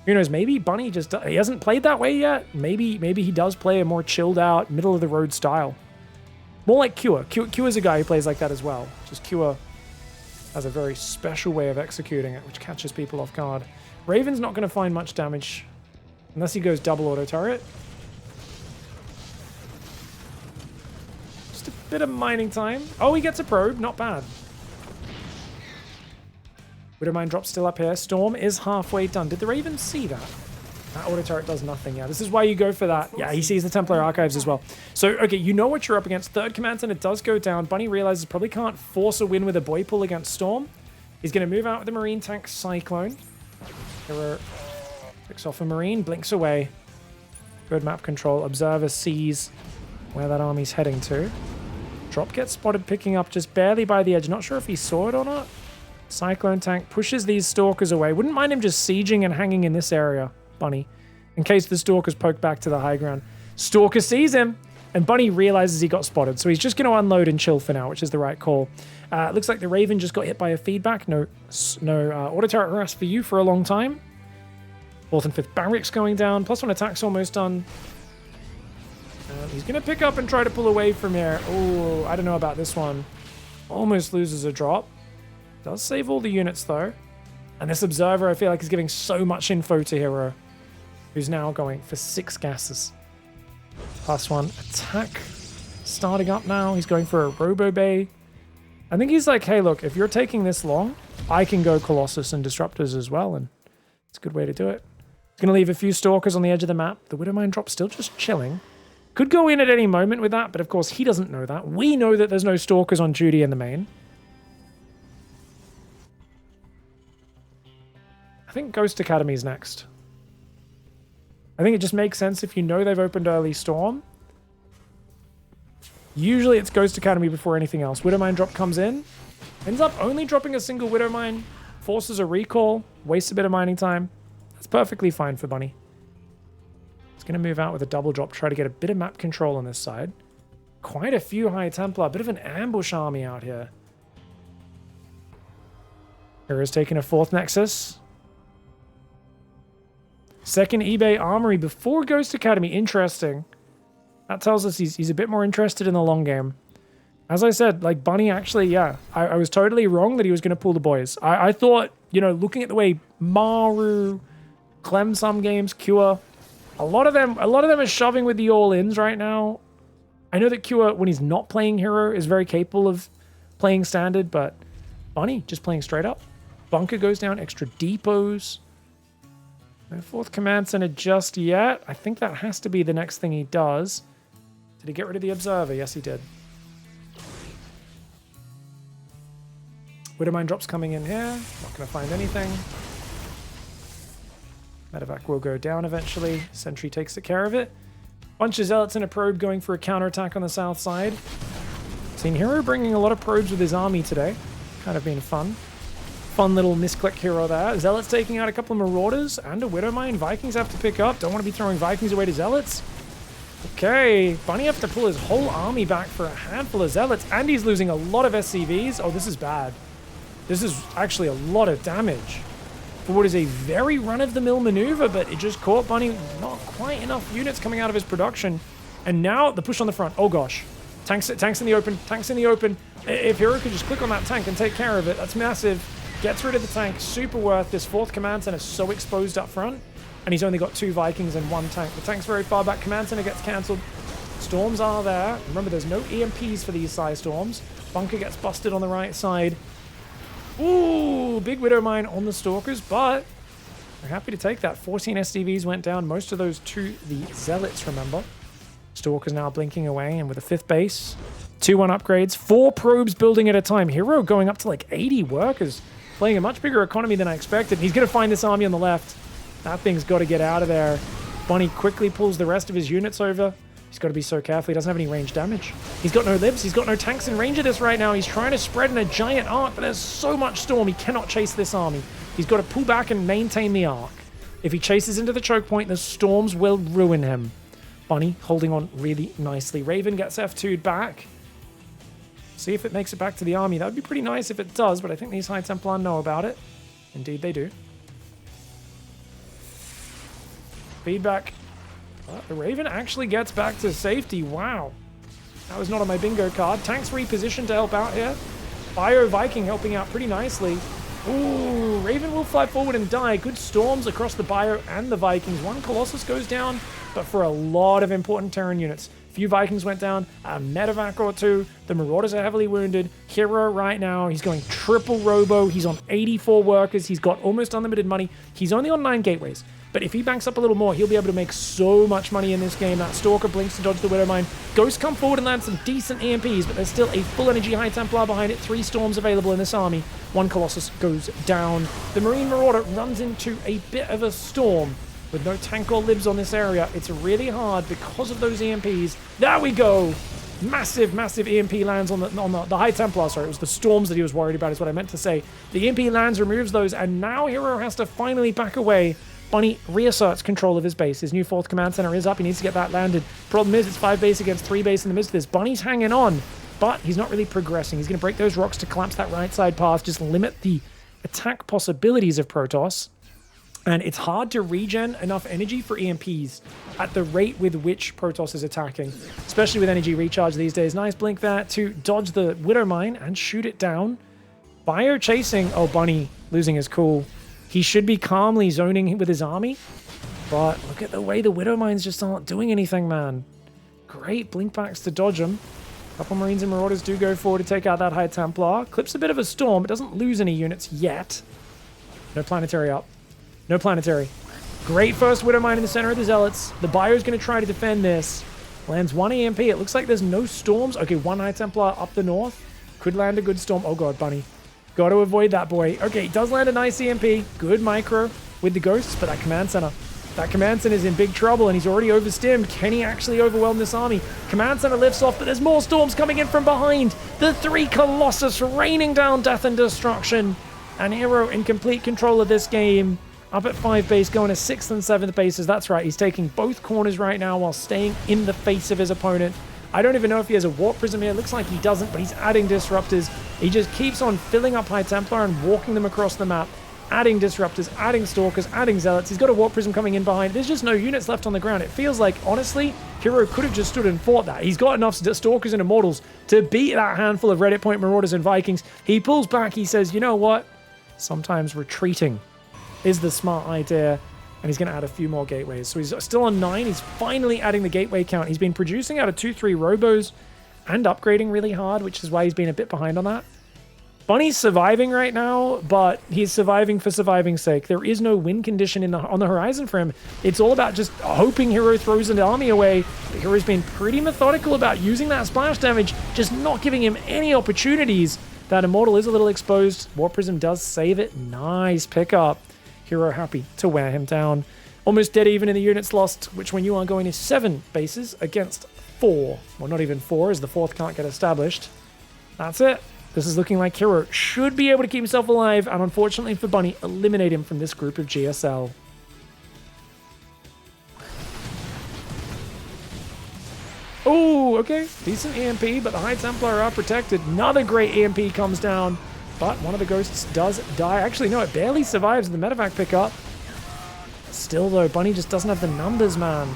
who knows, maybe Bunny just, he hasn't played that way yet. Maybe he does play a more chilled out, middle of the road style. More like Cure. Cure's a guy who plays like that as well. Just Cure has a very special way of executing it, which catches people off guard. Raven's not going to find much damage unless he goes double auto turret. Just a bit of mining time. Oh, he gets a probe. Not bad. Widowmine drop still up here. Storm is halfway done. Did the Raven see that? That auto turret does nothing. Yeah, this is why you go for that. Yeah, he sees the Templar Archives as well. So, okay, you know what you're up against. Third command center does go down. Bunny realizes probably can't force a win with a boy pull against Storm. He's going to move out with the Marine tank Cyclone. Hero picks off a Marine, blinks away. Good map control. Observer sees where that army's heading to. Drop gets spotted picking up just barely by the edge. Not sure if he saw it or not. Cyclone tank pushes these stalkers away. Wouldn't mind him just sieging and hanging in this area, Bunny, in case the stalkers poke back to the high ground. Stalker sees him, and Bunny realizes he got spotted, so he's just going to unload and chill for now, which is the right call. Looks like the Raven just got hit by a feedback. No auto turret harass for you for a long time. 4th and 5th barracks going down. +1 attack's almost done. He's going to pick up and try to pull away from here. Oh, I don't know about this one. Almost loses a drop. Does save all the units, though. And this Observer, I feel like, is giving so much info to Hero, who's now going for 6 gases. +1 attack starting up now. He's going for a Robo Bay. I think he's like, hey, look, if you're taking this long, I can go Colossus and Disruptors as well, and it's a good way to do it. He's going to leave a few Stalkers on the edge of the map. The Widowmine drop still just chilling. Could go in at any moment with that, but of course he doesn't know that. We know that there's no Stalkers on duty in the main. I think Ghost Academy is next. I think it just makes sense if you know they've opened early Storm. Usually it's Ghost Academy before anything else. Widowmine drop comes in. Ends up only dropping a single Widowmine. Forces a recall. Wastes a bit of mining time. That's perfectly fine for Bunny. It's going to move out with a double drop. Try to get a bit of map control on this side. Quite a few High Templar. A bit of an ambush army out here. Hero's taking a 4th Nexus. 2nd eBay Armory before Ghost Academy. Interesting. That tells us he's a bit more interested in the long game. As I said, like, Bunny actually, yeah, I was totally wrong that he was going to pull the boys. I thought, you know, looking at the way Maru, Clem some games, Cure, a lot of them are shoving with the all-ins right now. I know that Cure, when he's not playing hero, is very capable of playing standard, but Bunny just playing straight up. Bunker goes down, extra depots. No fourth command center just yet. I think that has to be the next thing he does. Did he get rid of the observer? Yes, he did. Widowmine drops coming in here. Not going to find anything. Medevac will go down eventually. Sentry takes care of it. Bunch of zealots in a probe going for a counterattack on the south side. Seen Hero bringing a lot of probes with his army today. Kind of been fun. Fun little misclick hero there. Zealots taking out a couple of Marauders and a Widowmine. Vikings have to pick up. Don't want to be throwing Vikings away to Zealots. Okay, Bunny have to pull his whole army back for a handful of Zealots, and he's losing a lot of SCVs. Oh, this is bad. This is actually a lot of damage for what is a very run-of-the-mill maneuver, but it just caught Bunny not quite enough units coming out of his production. And now the push on the front. Oh gosh. Tanks in the open. Tanks in the open. If Hero could just click on that tank and take care of it, that's massive. Gets rid of the tank. Super worth. This fourth command center is so exposed up front. And he's only got 2 Vikings and 1 tank. The tank's very far back. Command center gets cancelled. Storms are there. Remember, there's no EMPs for these size storms. Bunker gets busted on the right side. Ooh, big Widowmine on the Stalkers, but we're happy to take that. 14 SCVs went down. Most of those to the Zealots, remember. Stalkers now blinking away, and with a 5th base, 2-1 upgrades, 4 probes building at a time. Hero going up to like 80 workers, playing a much bigger economy than I expected. He's going to find this army on the left. That thing's got to get out of there. Bunny quickly pulls the rest of his units over. He's got to be so careful. He doesn't have any range damage. He's got no libs. He's got no tanks in range of this right now. He's trying to spread in a giant arc, but there's so much storm. He cannot chase this army. He's got to pull back and maintain the arc. If he chases into the choke point, the storms will ruin him. Bunny holding on really nicely. Raven gets F2'd back. See if it makes it back to the army. That would be pretty nice if it does, but I think these High Templar know about it. Indeed they do. Feedback. The Raven actually gets back to safety. Wow. That was not on my bingo card. Tanks repositioned to help out here. Bio Viking helping out pretty nicely. Ooh, Raven will fly forward and die. Good storms across the Bio and the Vikings. 1 Colossus goes down, but for a lot of important Terran units. Few Vikings went down, a medevac or 2. The Marauders are heavily wounded. Hero right now, he's going triple robo. He's on 84 workers. He's got almost unlimited money. He's only on 9 gateways. But if he banks up a little more, he'll be able to make so much money in this game. That Stalker blinks to dodge the Widowmine. Ghosts come forward and land some decent EMPs, but there's still a full energy High Templar behind it. 3 Storms available in this army. 1 Colossus goes down. The Marine Marauder runs into a bit of a storm. With no tank or libs on this area, it's really hard because of those EMPs. There we go! Massive, massive EMP lands on the High Templar. Sorry, it was the storms that he was worried about is what I meant to say. The EMP lands, removes those, and now Hero has to finally back away. Bunny reasserts control of his base. His new 4th command center is up. He needs to get that landed. Problem is, it's 5 base against 3 base in the midst of this. Bunny's hanging on, but he's not really progressing. He's going to break those rocks to collapse that right side path, just limit the attack possibilities of Protoss. And it's hard to regen enough energy for EMPs at the rate with which Protoss is attacking, especially with energy recharge these days. Nice blink there to dodge the Widowmine and shoot it down. Bio chasing. Oh, Bunny losing his cool. He should be calmly zoning with his army, but look at the way the Widowmines just aren't doing anything, man. Great blinkbacks to dodge them. A couple Marines and Marauders do go forward to take out that High Templar. Clips a bit of a storm, but doesn't lose any units yet. No planetary up. No planetary. Great first Widowmine in the center of the Zealots. The Bio's going to try to defend this. Lands 1 EMP. It looks like there's no storms. Okay, 1 High Templar up the north. Could land a good storm. Oh god, Bunny. Got to avoid that, boy. Okay, he does land a nice EMP. Good micro with the ghosts, but that command center. That command center is in big trouble, and he's already overstimmed. Can he actually overwhelm this army? Command center lifts off, but there's more storms coming in from behind. The 3 Colossus raining down death and destruction. And Hero in complete control of this game. Up at 5 base, going to 6th and 7th bases. That's right, he's taking both corners right now while staying in the face of his opponent. I don't even know if he has a Warp Prism here. Looks like he doesn't, but he's adding Disruptors. He just keeps on filling up High Templar and walking them across the map. Adding Disruptors, adding Stalkers, adding Zealots. He's got a Warp Prism coming in behind. There's just no units left on the ground. It feels like, honestly, Hero could have just stood and fought that. He's got enough Stalkers and Immortals to beat that handful of Reddit Point Marauders and Vikings. He pulls back. He says, you know what? Sometimes retreating is the smart idea. And he's going to add a few more gateways. So he's still on 9. He's finally adding the gateway count. He's been producing out of 2-3 robos and upgrading really hard, which is why he's been a bit behind on that. Bunny's surviving right now, but he's surviving for surviving's sake. There is no win condition on the horizon for him. It's all about just hoping Hero throws an army away. But Hero's been pretty methodical about using that splash damage, just not giving him any opportunities. That Immortal is a little exposed. Warp Prism does save it. Nice pickup. Hero happy to wear him down. Almost dead even in the units lost, which when you are going to 7 bases against 4. Well, not even 4, as the 4th can't get established. That's it. This is looking like Hero should be able to keep himself alive, and unfortunately for Bunny, eliminate him from this group of GSL. Oh, okay. Decent EMP, but the High Templar are protected. Another great EMP comes down, but one of the ghosts does die. Actually, no, it barely survives the medevac pickup. Still, though, Bunny just doesn't have the numbers, man.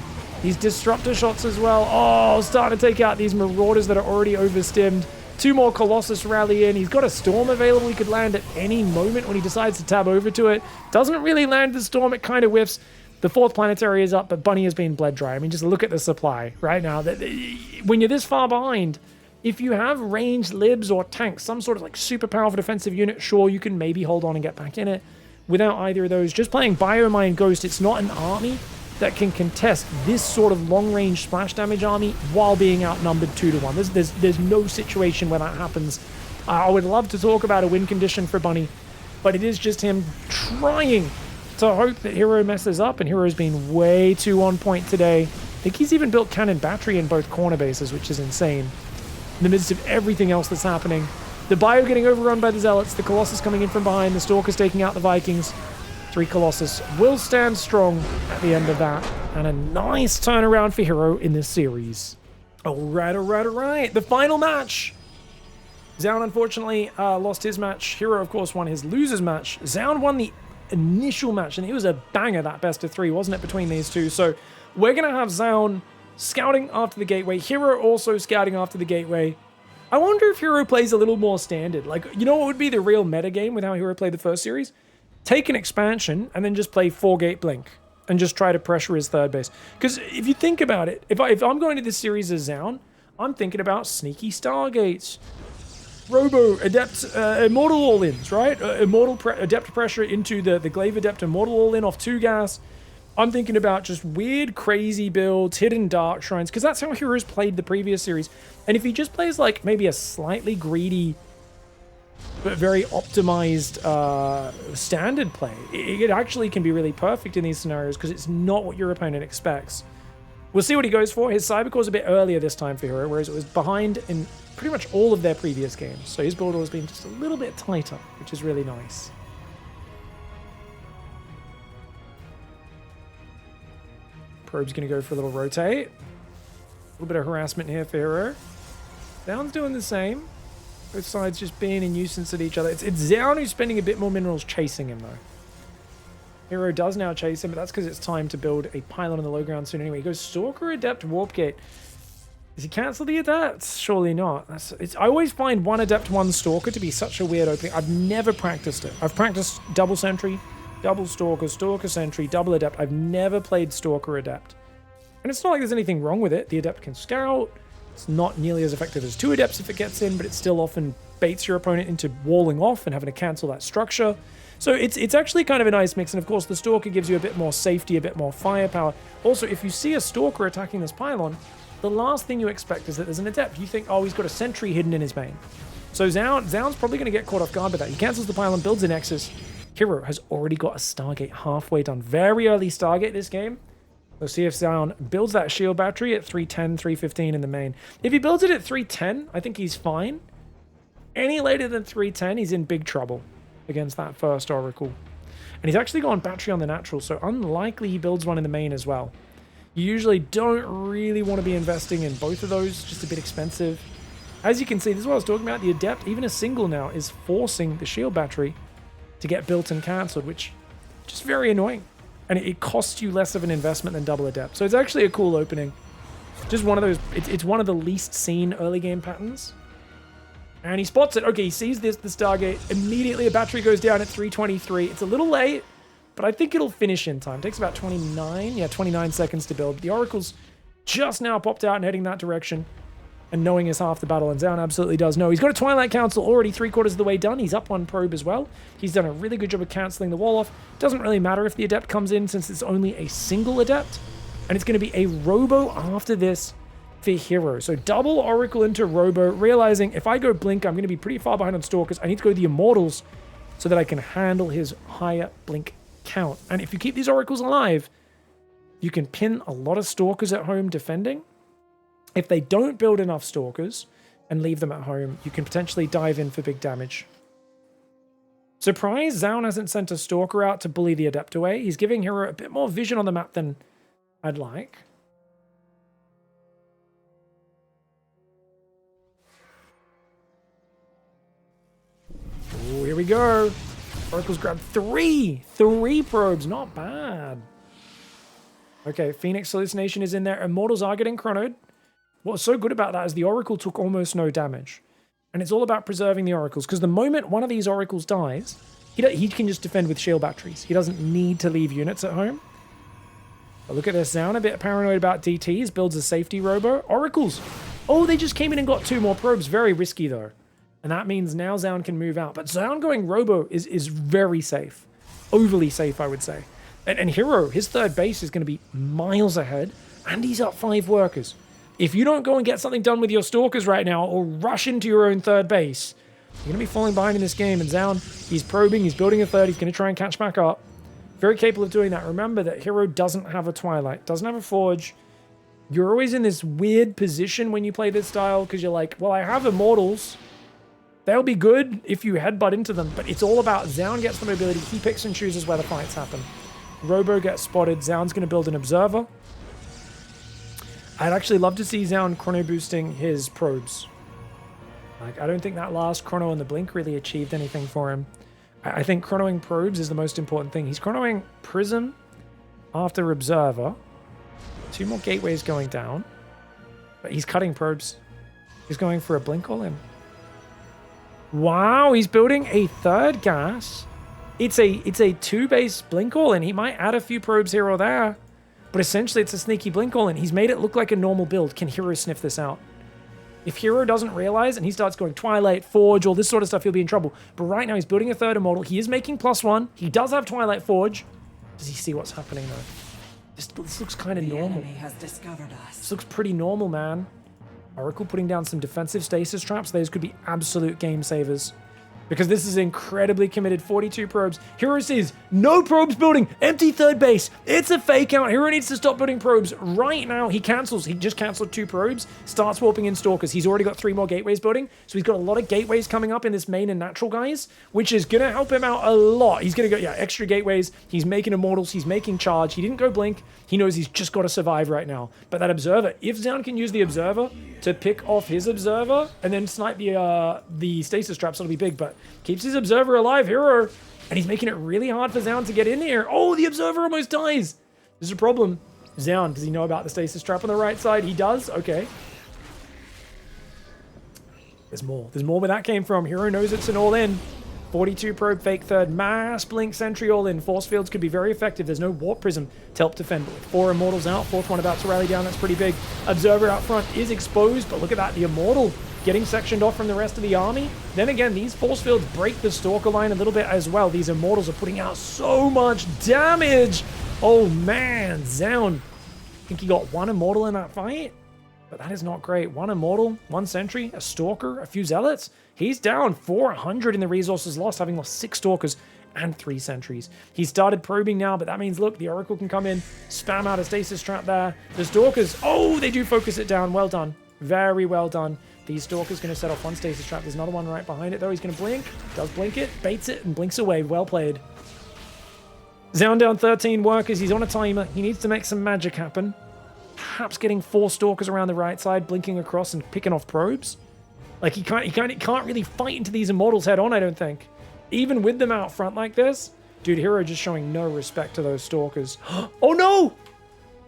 These disruptor shots as well. Oh, starting to take out these marauders that are already overstimmed. 2 more Colossus rally in. He's got a Storm available. He could land at any moment when he decides to tab over to it. Doesn't really land the Storm. It kind of whiffs. The 4th planetary is up, but Bunny has been bled dry. I mean, just look at the supply right now. When you're this far behind, if you have ranged libs or tanks, some sort of like super powerful defensive unit, sure, you can maybe hold on and get back in it. Without either of those, just playing Biomine Ghost, it's not an army that can contest this sort of long-range splash damage army while being outnumbered 2-1. There's no situation where that happens. I would love to talk about a win condition for Bunny, but it is just him trying to hope that Hero messes up, and Hero's been way too on point today. I think he's even built cannon battery in both corner bases, which is insane. In the midst of everything else that's happening. The Bio getting overrun by the Zealots, the Colossus coming in from behind, the Stalkers taking out the Vikings. 3 Colossus will stand strong at the end of that. And a nice turnaround for Hero in this series. All right. The final match. Zoun, unfortunately, lost his match. Hero, of course, won his loser's match. Zoun won the initial match, and it was a banger, that best of 3, wasn't it, between these two? So we're going to have Zoun scouting after the gateway. Hero also scouting after the gateway. I wonder if Hero plays a little more standard. Like, you know what would be the real meta game with how Hero played the first series? Take an expansion and then just play 4-gate blink and just try to pressure his 3rd base. Because if you think about it, if I'm going to this series as Zoun, I'm thinking about sneaky Stargates, Robo, Adept, Immortal all-ins, right? Adept pressure into the Glaive Adept Immortal all-in off 2 gas. I'm thinking about just weird, crazy builds, hidden dark shrines, because that's how Heroes played the previous series. And if he just plays like maybe a slightly greedy but very optimized standard play, it actually can be really perfect in these scenarios because it's not what your opponent expects. We'll see what he goes for. His Cybercore's a bit earlier this time for Hero, whereas it was behind in pretty much all of their previous games. So his build has been just a little bit tighter, which is really nice. Probe's going to go for a little rotate. A little bit of harassment here for Hero. Zoun's doing the same. Both sides just being a nuisance at each other. It's Zoun who's spending a bit more minerals chasing him, though. Hero does now chase him, but that's because it's time to build a pylon on the low ground soon anyway. He goes Stalker, Adept, Warp Gate. Does he cancel the Adepts? Surely not. I always find 1 Adept, 1 Stalker to be such a weird opening. I've never practiced it. I've practiced double Sentry, double Stalker, Stalker Sentry, double Adept. I've never played Stalker Adept. And it's not like there's anything wrong with it. The Adept can scout. It's not nearly as effective as 2 Adepts if it gets in, but it still often baits your opponent into walling off and having to cancel that structure. So it's actually kind of a nice mix, and of course the Stalker gives you a bit more safety, a bit more firepower. Also, if you see a Stalker attacking this pylon, the last thing you expect is that there's an Adept. You think, oh, he's got a Sentry hidden in his main. So Zoun's probably going to get caught off guard by that. He cancels the pylon, builds a Nexus. Hero has already got a Stargate halfway done. Very early Stargate this game. Let's see if Zoun builds that shield battery at 310, 315 in the main. If he builds it at 310, I think he's fine. Any later than 310, he's in big trouble against that first Oracle. And he's actually gone battery on the natural, so unlikely he builds one in the main as well. You usually don't really want to be investing in both of those, just a bit expensive. As you can see, this is what I was talking about. The Adept, even a single now, is forcing the shield battery to get built and cancelled, which is just very annoying. And it costs you less of an investment than double Adept. So it's actually a cool opening. Just one of those, it's one of the least seen early game patterns. And he spots it. Okay, he sees the Stargate. Immediately a battery goes down at 323. It's a little late, but I think it'll finish in time. It takes about 29 seconds to build. The Oracle's just now popped out and heading that direction. And knowing is half the battle, and Zoun absolutely does know. He's got a Twilight Council already 3/4 of the way done. He's up one probe as well. He's done a really good job of cancelling the wall off. Doesn't really matter if the Adept comes in since it's only a single Adept. And it's going to be a Robo after this for Hero. So double Oracle into Robo, realizing if I go Blink, I'm going to be pretty far behind on Stalkers. I need to go the Immortals so that I can handle his higher Blink count. And if you keep these Oracles alive, you can pin a lot of Stalkers at home defending. If they don't build enough Stalkers and leave them at home, you can potentially dive in for big damage. Surprise, Zoun hasn't sent a Stalker out to bully the Adept away. He's giving Hero a bit more vision on the map than I'd like. Oh, here we go. Oracle's grabbed three probes, not bad. Okay, Phoenix Hallucination is in there. Immortals are getting chronoed. What's so good about that is the Oracle took almost no damage. And it's all about preserving the Oracles, because the moment one of these Oracles dies, he can just defend with shield batteries. He doesn't need to leave units at home. But look at this, Zoun, a bit paranoid about DTs, builds a safety Robo. Oracles! Oh, they just came in and got 2 more probes. Very risky, though. And that means now Zoun can move out. But Zoun going Robo is very safe. Overly safe, I would say. And Hero, his third base is going to be miles ahead, and he's up 5 workers. If you don't go and get something done with your Stalkers right now, or rush into your own third base, you're going to be falling behind in this game. And Zoun, he's probing, he's building a third, he's going to try and catch back up. Very capable of doing that. Remember that Hero doesn't have a Twilight, doesn't have a Forge. You're always in this weird position when you play this style, because you're like, well, I have Immortals. They'll be good if you headbutt into them, but it's all about Zoun gets the mobility, he picks and chooses where the fights happen. Robo gets spotted, Zoun's going to build an Observer. I'd actually love to see Zoun chrono boosting his probes. Like, I don't think that last chrono on the Blink really achieved anything for him. I think chronoing probes is the most important thing. He's chronoing Prism after Observer. 2 more gateways going down. But he's cutting probes. He's going for a Blink all-in. Wow, he's building a third gas. It's a 2-base Blink all-in. He might add a few probes here or there. But essentially, it's a sneaky Blink all-in. He's made it look like a normal build. Can Hero sniff this out? If Hero doesn't realize and he starts going Twilight, Forge, all this sort of stuff, he'll be in trouble. But right now, he's building a third Immortal. He is making +1. He does have Twilight Forge. Does he see what's happening, though? This looks kind of normal. Has discovered us. This looks pretty normal, man. Oracle putting down some defensive stasis traps. Those could be absolute game savers. Because this is incredibly committed. 42 probes. Hero says, no probes building. Empty third base. It's a fake out. Hero needs to stop building probes right now. He cancels. He just canceled 2 probes. Starts warping in Stalkers. He's already got 3 more gateways building. So he's got a lot of gateways coming up in this main and natural guys, which is going to help him out a lot. He's going to go, extra gateways. He's making Immortals. He's making Charge. He didn't go Blink. He knows he's just got to survive right now. But that Observer, if Zoun can use the Observer to pick off his Observer and then snipe the stasis traps, that'll be big. But keeps his Observer alive, Hero. And he's making it really hard for Zoun to get in here. Oh, the Observer almost dies. There's a problem. Zoun, does he know about the stasis trap on the right side? He does? Okay. There's more. There's more where that came from. Hero knows it's an all-in. 42 probe fake third. Mass blink sentry all-in. Force fields could be very effective. There's no warp prism to help defend. But with 4 Immortals out, 4th one about to rally down. That's pretty big. Observer out front is exposed, but look at that. The Immortal getting sectioned off from the rest of the army. Then again, these force fields break the Stalker line a little bit as well. These Immortals are putting out so much damage. Oh man, Zoun. I think he got 1 Immortal in that fight. But that is not great. 1 Immortal, 1 Sentry, a Stalker, a few Zealots. He's down 400 in the resources lost, having lost 6 Stalkers and 3 Sentries. He started probing now, but that means, look, the Oracle can come in, spam out a stasis trap there. The Stalkers, oh, they do focus it down. Well done. Very well done. These Stalkers going to set off 1 stasis trap. There's another one right behind it, though. He's going to blink. Does blink it, baits it, and blinks away. Well played. Zoun down 13 workers. He's on a timer. He needs to make some magic happen. Perhaps getting 4 Stalkers around the right side, blinking across and picking off probes. Like, he can't really fight into these Immortals head on, I don't think. Even with them out front like this. Dude, Hero just showing no respect to those Stalkers. Oh, no!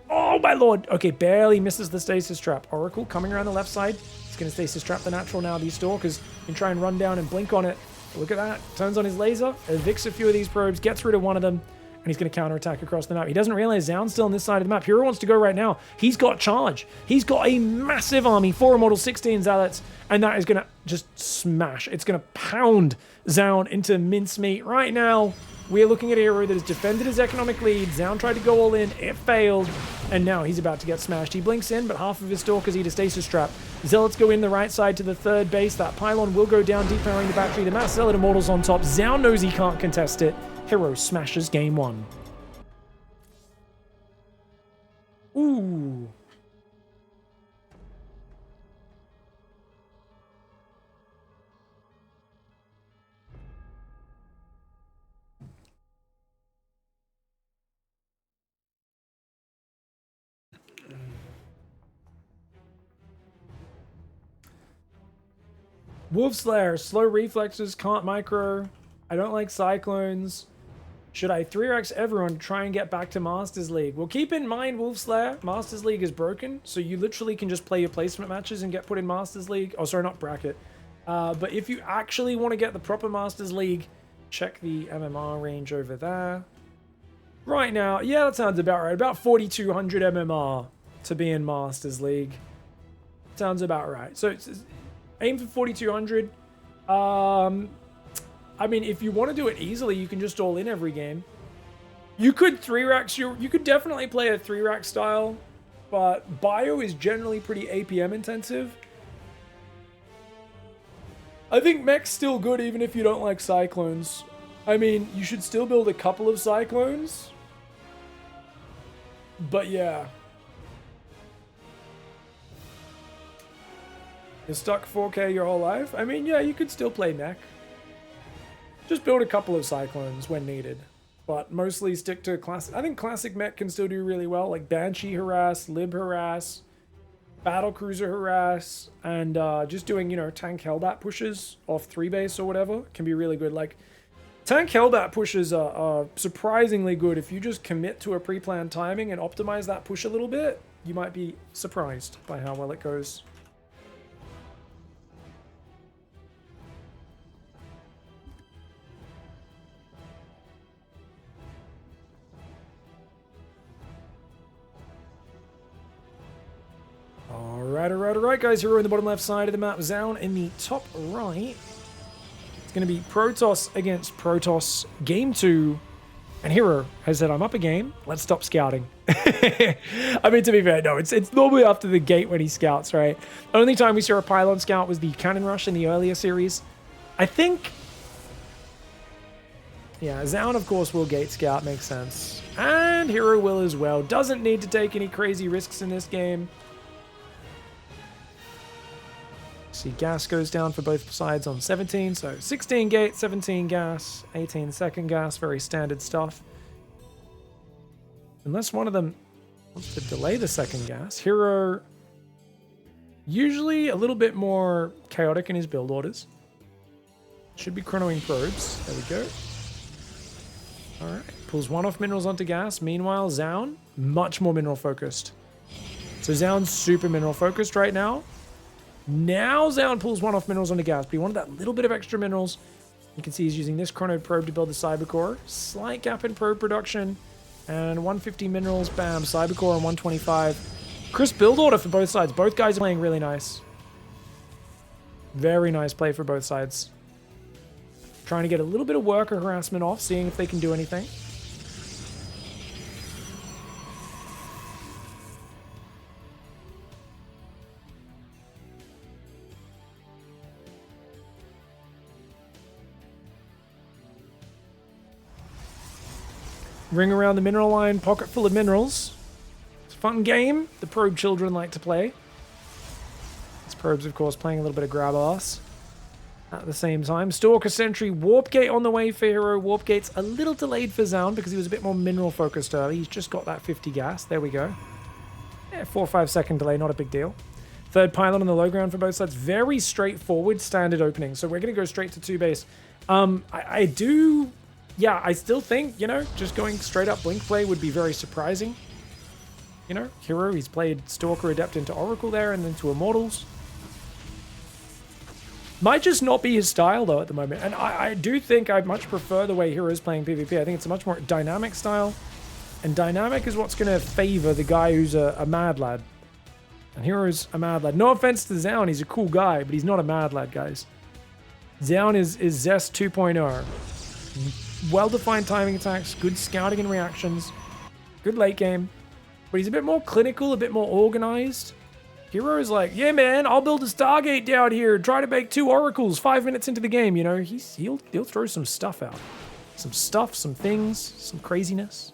Oh, my lord. Okay, barely misses the stasis trap. Oracle coming around the left side. He's going to stasis trap the natural now. These Stalkers can try and run down and blink on it. Look at that. Turns on his laser. Evicts a few of these probes. Gets rid of one of them. And he's going to counterattack across the map. He doesn't realize Zoun's still on this side of the map. Hero wants to go right now. He's got charge. He's got a massive army, 4 Immortals, 16 Zealots, and that is going to just smash. It's going to pound Zoun into mincemeat. Right now, we're looking at a hero that has defended his economic lead. Zoun tried to go all in. It failed. And now he's about to get smashed. He blinks in, but half of his Stalkers eat a stasis trap. Zealots go in the right side to the third base. That pylon will go down, depowering the battery. The Mass Zealot Immortals on top. Zoun knows he can't contest it. Hero smashes game 1. Ooh. Wolf Slayer, slow reflexes, can't micro. I don't like cyclones. Should I 3x everyone to try and get back to Masters League? Well, keep in mind, Wolf Slayer, Masters League is broken, so you literally can just play your placement matches and get put in Masters League. Oh, sorry, not bracket. But if you actually want to get the proper Masters League, check the MMR range over there. Right now, yeah, that sounds about right. About 4,200 MMR to be in Masters League. Sounds about right. So aim for 4,200. I mean, if you want to do it easily, you can just all in every game. You could 3-rack, you could definitely play a 3-rack style, but bio is generally pretty APM intensive. I think mech's still good even if you don't like cyclones. I mean, you should still build a couple of cyclones. But yeah. You're stuck 4K your whole life? I mean, yeah, you could still play mech. Just build a couple of cyclones when needed. But mostly stick to classic. I think classic mech can still do really well. Like Banshee harass, Lib harass, Battle Cruiser harass, and just doing, you know, tank Hellbat pushes off 3 base or whatever can be really good. Like, tank Hellbat pushes are surprisingly good. If you just commit to a pre-planned timing and optimize that push a little bit, you might be surprised by how well it goes. Alright, guys. Hero in the bottom left side of the map. Zoun in the top right. It's going to be Protoss against Protoss. Game 2. And Hero has said, I'm up a game. Let's stop scouting. I mean, to be fair, no. It's normally after the gate when he scouts, right? Only time we saw a pylon scout was the Cannon Rush in the earlier series. I think... yeah, Zoun, of course, will gate scout. Makes sense. And Hero will as well. Doesn't need to take any crazy risks in this game. See, gas goes down for both sides on 17, so 16 gate, 17 gas, 18 second gas, very standard stuff. Unless one of them wants to delay the second gas. Hero, usually a little bit more chaotic in his build orders. Should be chronoing probes. There we go. Alright, pulls 1 off minerals onto gas. Meanwhile, Zoun, much more mineral focused. So Zoun's super mineral focused right now. Now Zoun pulls 1 off minerals onto gas, but he wanted that little bit of extra minerals. You can see he's using this chrono probe to build the cybercore. Slight gap in probe production. And 150 minerals, bam, cybercore on 125. Crisp build order for both sides. Both guys are playing really nice. Very nice play for both sides. Trying to get a little bit of worker harassment off, seeing if they can do anything. Ring around the mineral line, pocket full of minerals. It's a fun game. The probe children like to play. This probe's, of course, playing a little bit of grab ass at the same time. Stalker Sentry, Warp Gate on the way for Hero. Warp Gate's a little delayed for Zoun because he was a bit more mineral focused early. He's just got that 50 gas. There we go. Yeah, 4 or 5 second delay, not a big deal. Third pylon on the low ground for both sides. Very straightforward standard opening. So we're going to go straight to 2 base. Yeah, I still think, you know, just going straight up blink play would be very surprising. You know, Hero, he's played Stalker Adept into Oracle there and then to Immortals. Might just not be his style, though, at the moment. And I do think I much prefer the way Hero's playing PvP. I think it's a much more dynamic style. And dynamic is what's going to favor the guy who's a mad lad. And Hero's a mad lad. No offense to Zoun, he's a cool guy, but he's not a mad lad, guys. Zoun is Zest 2.0. Well-defined timing attacks, good scouting and reactions, good late game. But he's a bit more clinical, a bit more organized. Hero is like, yeah, man, I'll build a Stargate down here, try to make 2 oracles 5 minutes into the game, you know? He'll throw some stuff out. Some stuff, some things, some craziness.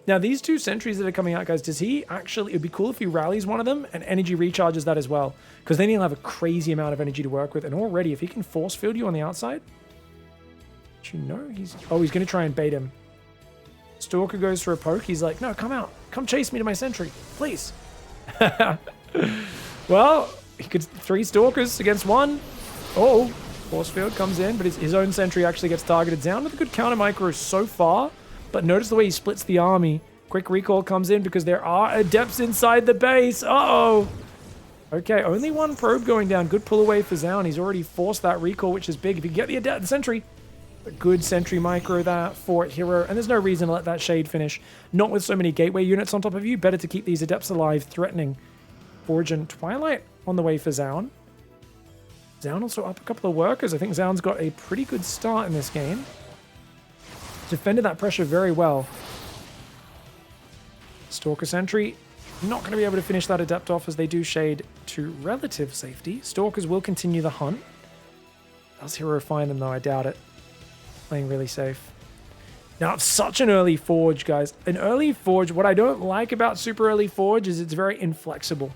Now, these 2 sentries that are coming out, guys, does he actually... It'd be cool if he rallies one of them and energy recharges that as well. Because then he'll have a crazy amount of energy to work with. And already, if he can force field you on the outside... Do you know he's... Oh, he's going to try and bait him. Stalker goes for a poke. He's like, no, come out. Come chase me to my sentry, please. Well, he could 3 Stalkers against 1. Oh, force field comes in, but his own sentry actually gets targeted down with a good counter micro so far. But notice the way he splits the army. Quick recall comes in because there are adepts inside the base. Uh-oh. Okay, only 1 probe going down. Good pull away for Zoun. He's already forced that recall, which is big. If you get the adept sentry, a good sentry micro there for Hero. And there's no reason to let that shade finish. Not with so many gateway units on top of you. Better to keep these adepts alive, threatening. Forge and Twilight on the way for Zoun. Zoun also up a couple of workers. I think Zoun's got a pretty good start in this game. Defended that pressure very well. Stalker sentry. Not going to be able to finish that adept off as they do shade to relative safety. Stalkers will continue the hunt. Does Hero find them though? I doubt it. Playing really safe. Now, it's such an early Forge, guys. An early Forge, what I don't like about super early Forge is it's very inflexible.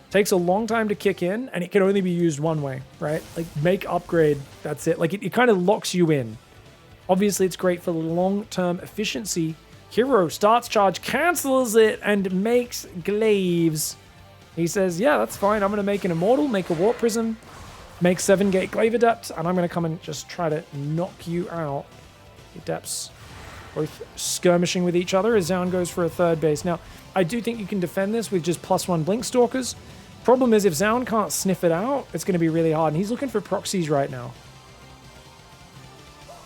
Takes a long time to kick in, and it can only be used one way, right? Like, make upgrade, that's it. Like, it kind of locks you in. Obviously, it's great for long-term efficiency. Hero starts charge, cancels it, and makes glaives. He says, yeah, that's fine. I'm going to make an Immortal, make a Warp Prism, make 7-gate Glaive Adept, and I'm going to come and just try to knock you out. Adepts both skirmishing with each other as Zoun goes for a 3rd base. Now, I do think you can defend this with just +1 Blink Stalkers. Problem is, if Zoun can't sniff it out, it's going to be really hard, and he's looking for proxies right now.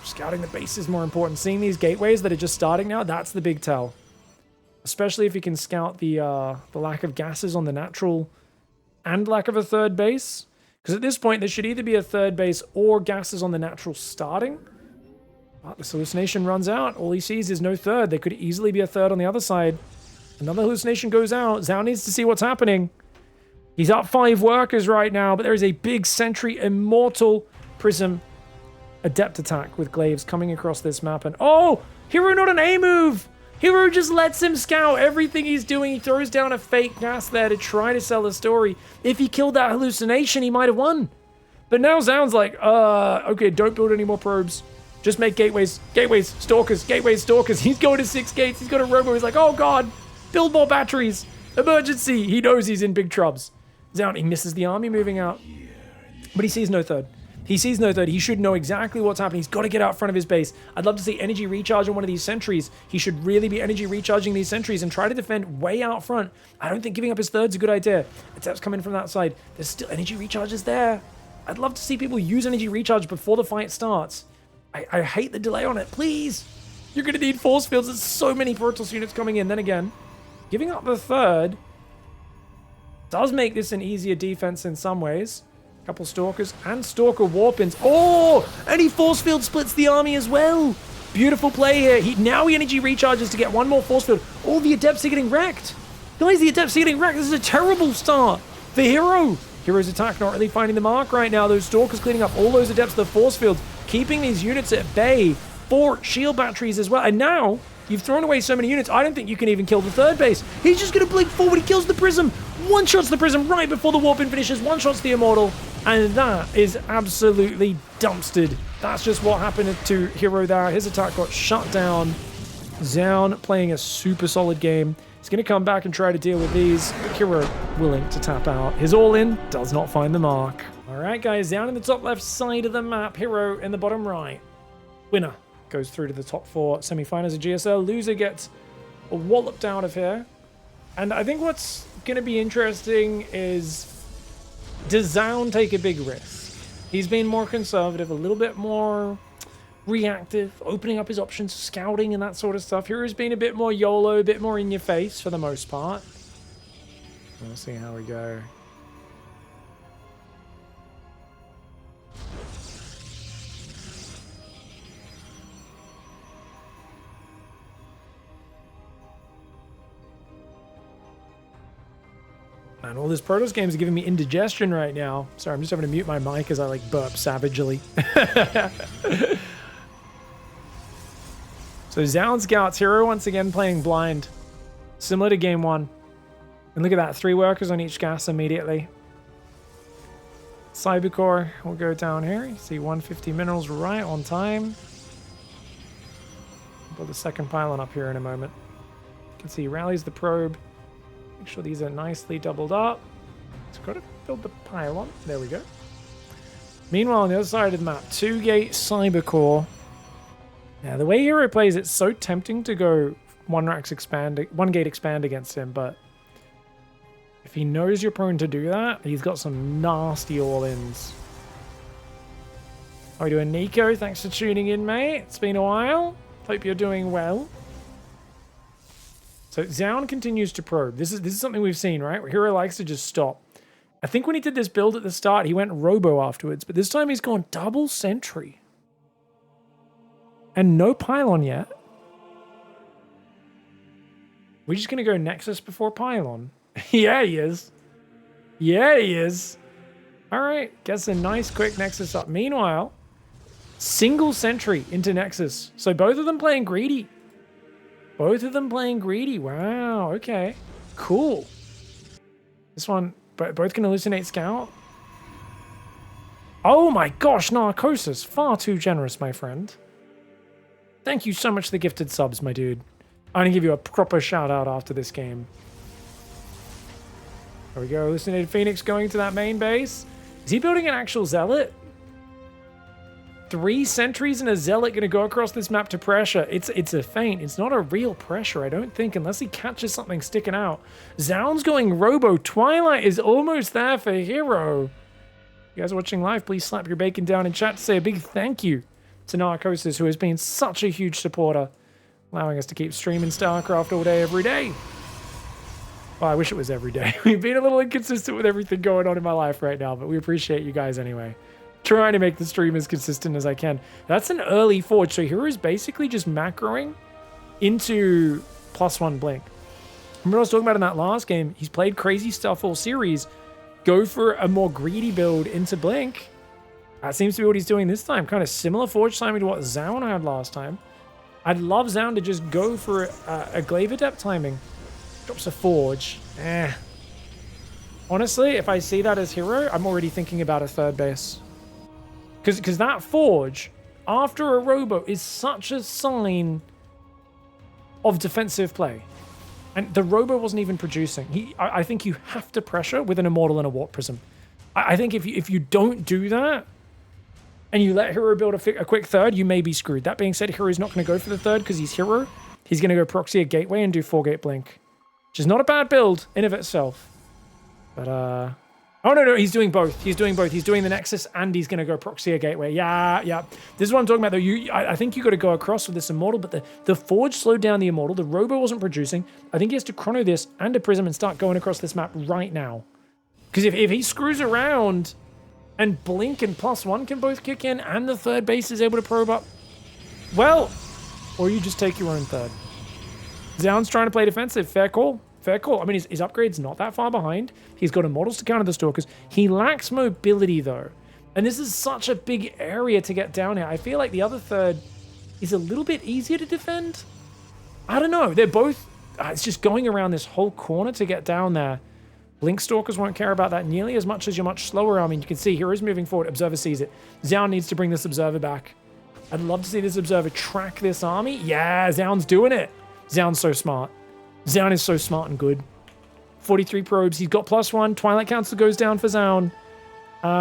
Scouting the base is more important. Seeing these gateways that are just starting now, that's the big tell. Especially if you can scout the lack of gases on the natural and lack of a 3rd base. Because at this point, there should either be a 3rd base or gases on the natural starting. But this hallucination runs out. All he sees is no 3rd. There could easily be a 3rd on the other side. Another hallucination goes out. Zoun needs to see what's happening. He's up 5 workers right now, but there is a big sentry Immortal Prism Adept attack with glaives coming across this map. And oh, Hero not an A move. Hero just lets him scout everything he's doing. He throws down a fake gas there to try to sell the story. If he killed that hallucination, he might have won. But now Zoun's like, okay, don't build any more probes. Just make gateways, stalkers, gateways, stalkers. He's going to 6 gates. He's got a robo. He's like, oh God, build more batteries. Emergency. He knows he's in big troubles. Zoun, he misses the army moving out. But he sees no 3rd. He sees no 3rd. He should know exactly what's happening. He's got to get out front of his base. I'd love to see energy recharge on one of these sentries. He should really be energy recharging these sentries and try to defend way out front. I don't think giving up his 3rd's a good idea. Adepts coming from that side. There's still energy recharges there. I'd love to see people use energy recharge before the fight starts. I hate the delay on it. Please. You're going to need force fields. There's so many Protoss units coming in. Then again, giving up the 3rd does make this an easier defense in some ways. Couple Stalkers and Stalker Warpins. Oh, and he force field splits the army as well. Beautiful play here. Now he energy recharges to get 1 more force field. All the adepts are getting wrecked. Guys, the adepts are getting wrecked. This is a terrible start for Hero. Hero's attack not really finding the mark right now. Those Stalkers cleaning up all those adepts to the force fields, keeping these units at bay. 4 shield batteries as well. And now you've thrown away so many units, I don't think you can even kill the 3rd base. He's just going to blink forward. He kills the Prism. One-shots the Prism right before the Warpin finishes. One-shots the Immortal. And that is absolutely dumpstered. That's just what happened to Hero there. His attack got shut down. Zoun playing a super solid game. He's going to come back and try to deal with these. Hero willing to tap out. His all-in does not find the mark. All right, guys. Down in the top left side of the map. Hero in the bottom right. Winner goes through to the top 4 semifinals of GSL. Loser gets walloped out of here. And I think what's going to be interesting is, does Zoun take a big risk? He's been more conservative, a little bit more reactive, opening up his options, scouting and that sort of stuff. Hero's been a bit more YOLO, a bit more in your face for the most part. We'll see how we go. Man, all this Protoss games are giving me indigestion right now. Sorry, I'm just having to mute my mic as I like burp savagely. So Zoun Scouts, Hero once again playing blind. Similar to game 1. And look at that, 3 workers on each gas immediately. Cybercore will go down here. You see 150 minerals right on time. Put the second pylon up here in a moment. You can see he rallies the probe. Make sure these are nicely doubled up. It's got to build the pylon. There we go. Meanwhile, on the other side of the map, 2-gate Cybercore. Yeah, the way Hero plays, it's so tempting to go one gate expand against him, but if he knows you're prone to do that, he's got some nasty all-ins. How are we doing, Nico? Thanks for tuning in, mate. It's been a while. Hope you're doing well. So Zoun continues to probe. This is something we've seen, right? Where Hero likes to just stop. I think when he did this build at the start, he went Robo afterwards, but this time he's gone double sentry. And no pylon yet. We're just going to go Nexus before pylon. Yeah, he is. Yeah, he is. All right, gets a nice quick Nexus up. Meanwhile, single sentry into Nexus. So both of them playing greedy. Both of them playing greedy. Wow, okay. Cool. This one, both can hallucinate scout. Oh my gosh, Narcosis. Far too generous, my friend. Thank you so much for the gifted subs, my dude. I'm going to give you a proper shout out after this game. There we go. Hallucinated Phoenix going to that main base. Is he building an actual Zealot? 3 sentries and a Zealot going to go across this map to pressure. It's a feint. It's not a real pressure, I don't think, unless he catches something sticking out. Zoun's going Robo. Twilight is almost there for Hero. You guys are watching live, please slap your bacon down in chat to say a big thank you to Narcosis, who has been such a huge supporter, allowing us to keep streaming StarCraft all day, every day. Well, I wish it was every day. We've been a little inconsistent with everything going on in my life right now, but we appreciate you guys anyway. Trying to make the stream as consistent as I can. That's an early forge, so Hero's basically just macroing into +1 blink. Remember what I was talking about in that last game? He's played crazy stuff all series. Go for a more greedy build into blink. That seems to be what he's doing this time. Kind of similar forge timing to what Zoun had last time. I'd love Zoun to just go for a Glaive Adept timing. Drops a forge. Honestly, if I see that as Hero, I'm already thinking about a third base. Because that forge, after a Robo, is such a sign of defensive play. And the Robo wasn't even producing. I think you have to pressure with an Immortal and a Warp Prism. I think if you don't do that, and you let Hero build a quick third, you may be screwed. That being said, Hero's not going to go for the third because he's Hero. He's going to go proxy a Gateway and do 4-gate blink. Which is not a bad build in of itself. But, oh, no, he's doing both. He's doing both. He's doing the Nexus and he's going to go proxy a Gateway. Yeah. This is what I'm talking about, though. I think you got to go across with this Immortal, but the Forge slowed down the Immortal. The Robo wasn't producing. I think he has to chrono this and a Prism and start going across this map right now. Because if he screws around and Blink and +1 can both kick in and the third base is able to probe up, well, or you just take your own third. Zoun's trying to play defensive. Fair call. Fair call. I mean, his upgrade's not that far behind. He's got Immortals to counter the Stalkers. He lacks mobility, though. And this is such a big area to get down here. I feel like the other third is a little bit easier to defend. I don't know. They're both... it's just going around this whole corner to get down there. Blink Stalkers won't care about that nearly as much as your much slower army. You can see Hero's moving forward. Observer sees it. Zoun needs to bring this Observer back. I'd love to see this Observer track this army. Yeah, Zoun's doing it. Zoun's so smart. Zoun is so smart and good. 43 probes. He's got +1. Twilight Council goes down for Zoun.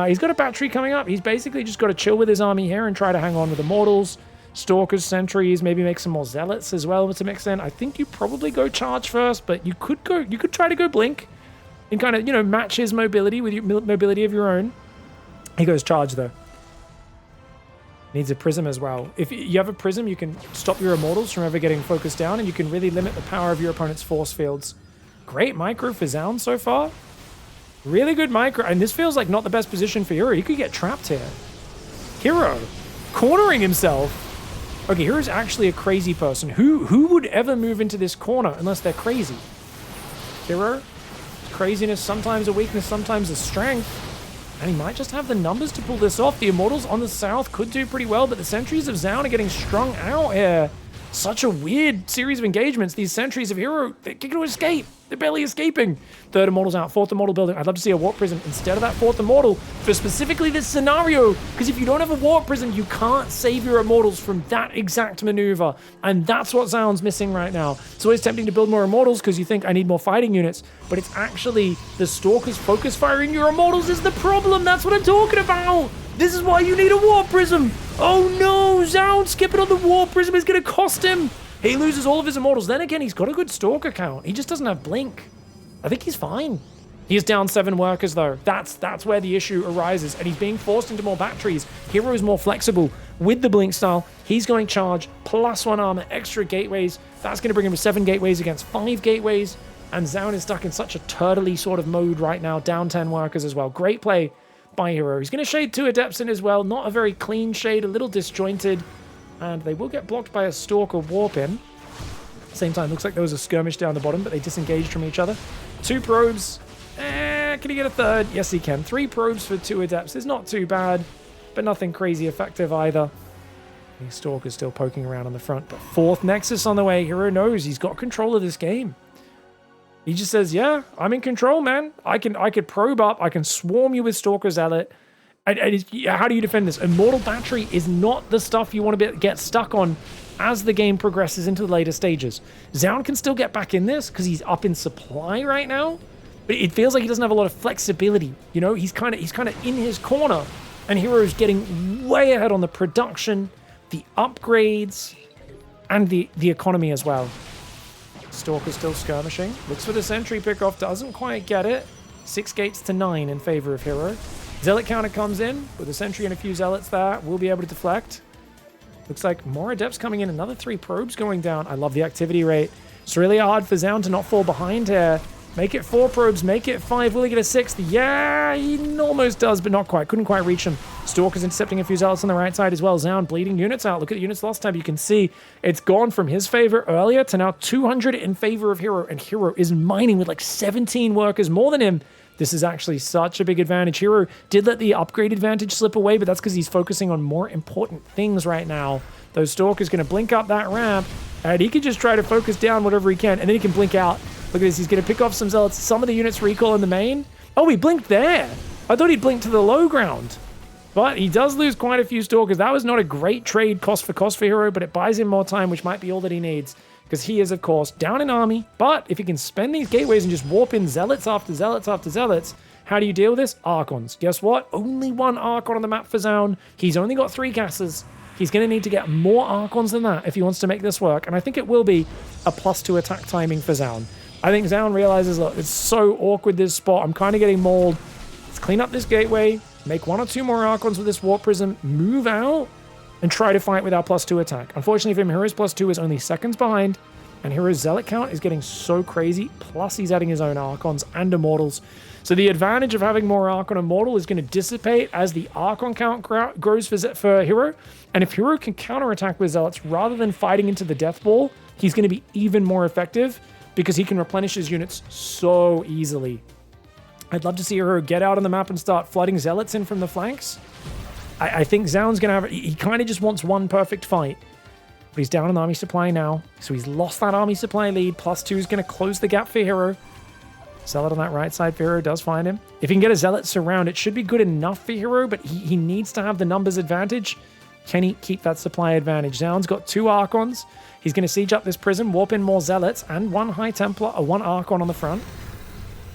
He's got a battery coming up. He's basically just got to chill with his army here and try to hang on with Immortals, Stalkers, Sentries, maybe make some more Zealots as well to mix in. I think you probably go charge first, but you could try to go Blink and kind of, match his mobility with your mobility of your own. He goes charge though. Needs a prism as well. If you have a prism, you can stop your immortals from ever getting focused down, and you can really limit the power of your opponent's force fields. Great micro for Zoun so far. Really good micro, and this feels like not the best position for Hero. He could get trapped here. Hero cornering himself. Okay, Hero's actually a crazy person. Who would ever move into this corner unless they're crazy? Hero, craziness, sometimes a weakness, sometimes a strength. And he might just have the numbers to pull this off. The Immortals on the south could do pretty well, but the Sentries of Zoun are getting strung out here. Such a weird series of engagements. These Sentries of Hero, they're going to escape. They're barely escaping. Third Immortal's out, fourth Immortal building. I'd love to see a Warp Prism instead of that fourth Immortal for specifically this scenario, because if you don't have a Warp Prism, you can't save your Immortals from that exact maneuver, and that's what Zoun's missing right now. It's always tempting to build more Immortals because you think, I need more fighting units, but it's actually the Stalker's focus firing your Immortals is the problem. That's what I'm talking about. This is why you need a Warp Prism. Oh no, Zoun skipping on the Warp Prism is going to cost him. He loses all of his Immortals. Then again, he's got a good Stalker count. He just doesn't have Blink. I think he's fine. He's down 7 workers, though. That's where the issue arises, and he's being forced into more batteries. Hero is more flexible with the Blink style. He's going charge, +1 armor, extra gateways. That's going to bring him to 7 gateways against 5 gateways, and Zoun is stuck in such a turtley sort of mode right now, down 10 workers as well. Great play by Hero. He's going to shade 2 Adepts in as well. Not a very clean shade, a little disjointed. And they will get blocked by a Stalker Warp in. Same time, looks like there was a skirmish down the bottom, but they disengaged from each other. 2 probes. Can he get a third? Yes, he can. 3 probes for 2 Adepts is not too bad, but nothing crazy effective either. The Stalker's still poking around on the front, but 4th Nexus on the way. Hero knows he's got control of this game. He just says, yeah, I'm in control, man. I could probe up. I can swarm you with Stalker Zealot. How do you defend this? Immortal Battery is not the stuff you want to get stuck on as the game progresses into the later stages. Zoun can still get back in this because he's up in supply right now, but it feels like he doesn't have a lot of flexibility. You know, he's kind of in his corner, and Hero's getting way ahead on the production, the upgrades, and the economy as well. Stalker still skirmishing. Looks for the sentry pickoff. Doesn't quite get it. 6 gates to 9 in favor of Hero. Zealot counter comes in with a sentry and a few zealots there. We'll be able to deflect. Looks like more Adepts coming in. Another 3 probes going down. I love the activity rate. It's really hard for Zoun to not fall behind here. Make it 4 probes. Make it 5. Will he get a 6th? Yeah, he almost does, but not quite. Couldn't quite reach him. Stalker's intercepting a few zealots on the right side as well. Zoun bleeding units out. Look at the units lost tab. You can see it's gone from his favor earlier to now 200 in favor of Hero, and Hero is mining with like 17 workers more than him. This is actually such a big advantage. Hero did let the upgrade advantage slip away, but that's because he's focusing on more important things right now. Those Stalker's going to blink up that ramp, and he can just try to focus down whatever he can, and then he can blink out. Look at this. He's going to pick off some zealots. Some of the units recall in the main. Oh, he blinked there. I thought he'd blink to the low ground. But he does lose quite a few Stalkers. That was not a great trade cost for Hero, but it buys him more time, which might be all that he needs. Because he is, of course, down in army. But if he can spend these gateways and just warp in zealots after zealots after zealots, how do you deal with this? Archons. Guess what? Only 1 Archon on the map for Zoun. He's only got 3 gases. He's going to need to get more Archons than that if he wants to make this work. And I think it will be a +2 attack timing for Zoun. I think Zoun realizes, look, it's so awkward this spot. I'm kind of getting mauled. Let's clean up this gateway, make 1 or 2 more Archons with this Warp Prism, move out, and try to fight with our +2 attack. Unfortunately for him, Hero's +2 is only seconds behind, and Hero's Zealot count is getting so crazy, plus he's adding his own Archons and Immortals. So the advantage of having more Archon Immortal is going to dissipate as the Archon count grows for Hero, and if Hero can counterattack with Zealots rather than fighting into the Death Ball, he's going to be even more effective because he can replenish his units so easily. I'd love to see Hero get out on the map and start flooding Zealots in from the flanks. I think Zoun's going to have... He kind of just wants 1 perfect fight. But he's down on army supply now. So he's lost that army supply lead. +2 is going to close the gap for Hero. Zealot on that right side for Hero does find him. If he can get a Zealot surround, it should be good enough for Hero, but he needs to have the numbers advantage. Can he keep that supply advantage? Zoun's got 2 Archons. He's going to siege up this prism, warp in more Zealots, and 1 High Templar, or 1 Archon on the front.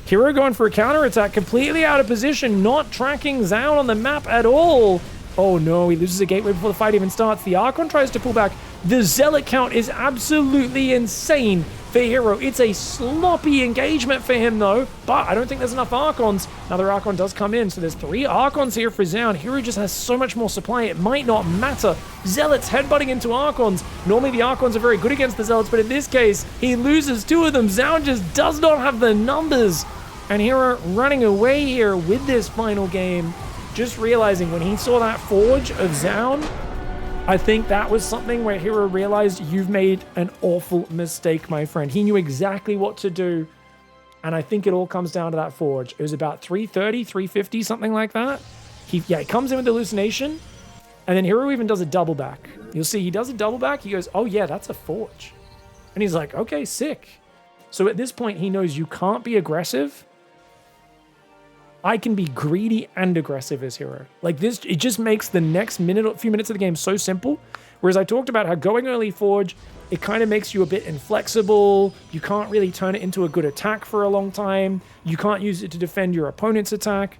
Hero going for a counterattack, completely out of position, not tracking Zoun on the map at all. Oh no, he loses a gateway before the fight even starts. The Archon tries to pull back. The Zealot count is absolutely insane. for Hero. It's a sloppy engagement for him, though, but I don't think there's enough Archons. Another Archon does come in, so there's 3 Archons here for Zoun. Hero just has so much more supply, it might not matter. Zealots headbutting into Archons. Normally, the Archons are very good against the Zealots, but in this case, he loses 2 of them. Zoun just does not have the numbers. And Hero running away here with this final game. Just realizing when he saw that Forge of Zoun, I think that was something where Hero realized you've made an awful mistake, my friend. He knew exactly what to do. And I think it all comes down to that Forge. It was about 330, 350, something like that. He comes in with the hallucination. And then Hero even does a double back. You'll see he does a double back. He goes, oh yeah, that's a Forge. And he's like, okay, sick. So at this point, he knows you can't be aggressive. I can be greedy and aggressive as Hero. Like this, it just makes the next few minutes of the game so simple. Whereas I talked about how going early Forge, it kind of makes you a bit inflexible. You can't really turn it into a good attack for a long time. You can't use it to defend your opponent's attack.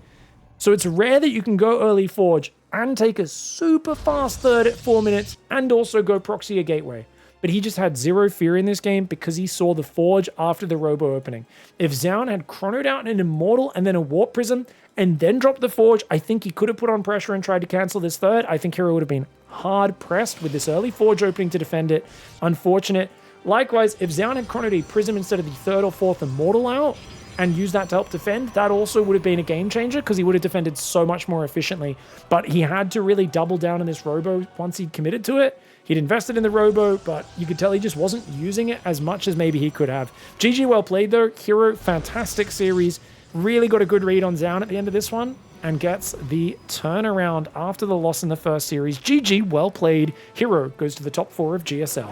So it's rare that you can go early Forge and take a super fast third at 4 minutes and also go proxy a gateway. But he just had 0 fear in this game because he saw the Forge after the Robo opening. If Zoun had chronoed out an Immortal and then a Warp Prism and then dropped the Forge, I think he could have put on pressure and tried to cancel this third. I think Hero would have been hard pressed with this early Forge opening to defend it. Unfortunate. Likewise, if Zoun had chronoed a Prism instead of the 3rd or 4th Immortal out and used that to help defend, that also would have been a game changer because he would have defended so much more efficiently. But he had to really double down on this Robo once he'd committed to it. He'd invested in the Robo, but you could tell he just wasn't using it as much as maybe he could have. GG well played though. Hero, fantastic series. Really got a good read on Zoun at the end of this one and gets the turnaround after the loss in the first series. GG well played. Hero goes to the top 4 of GSL.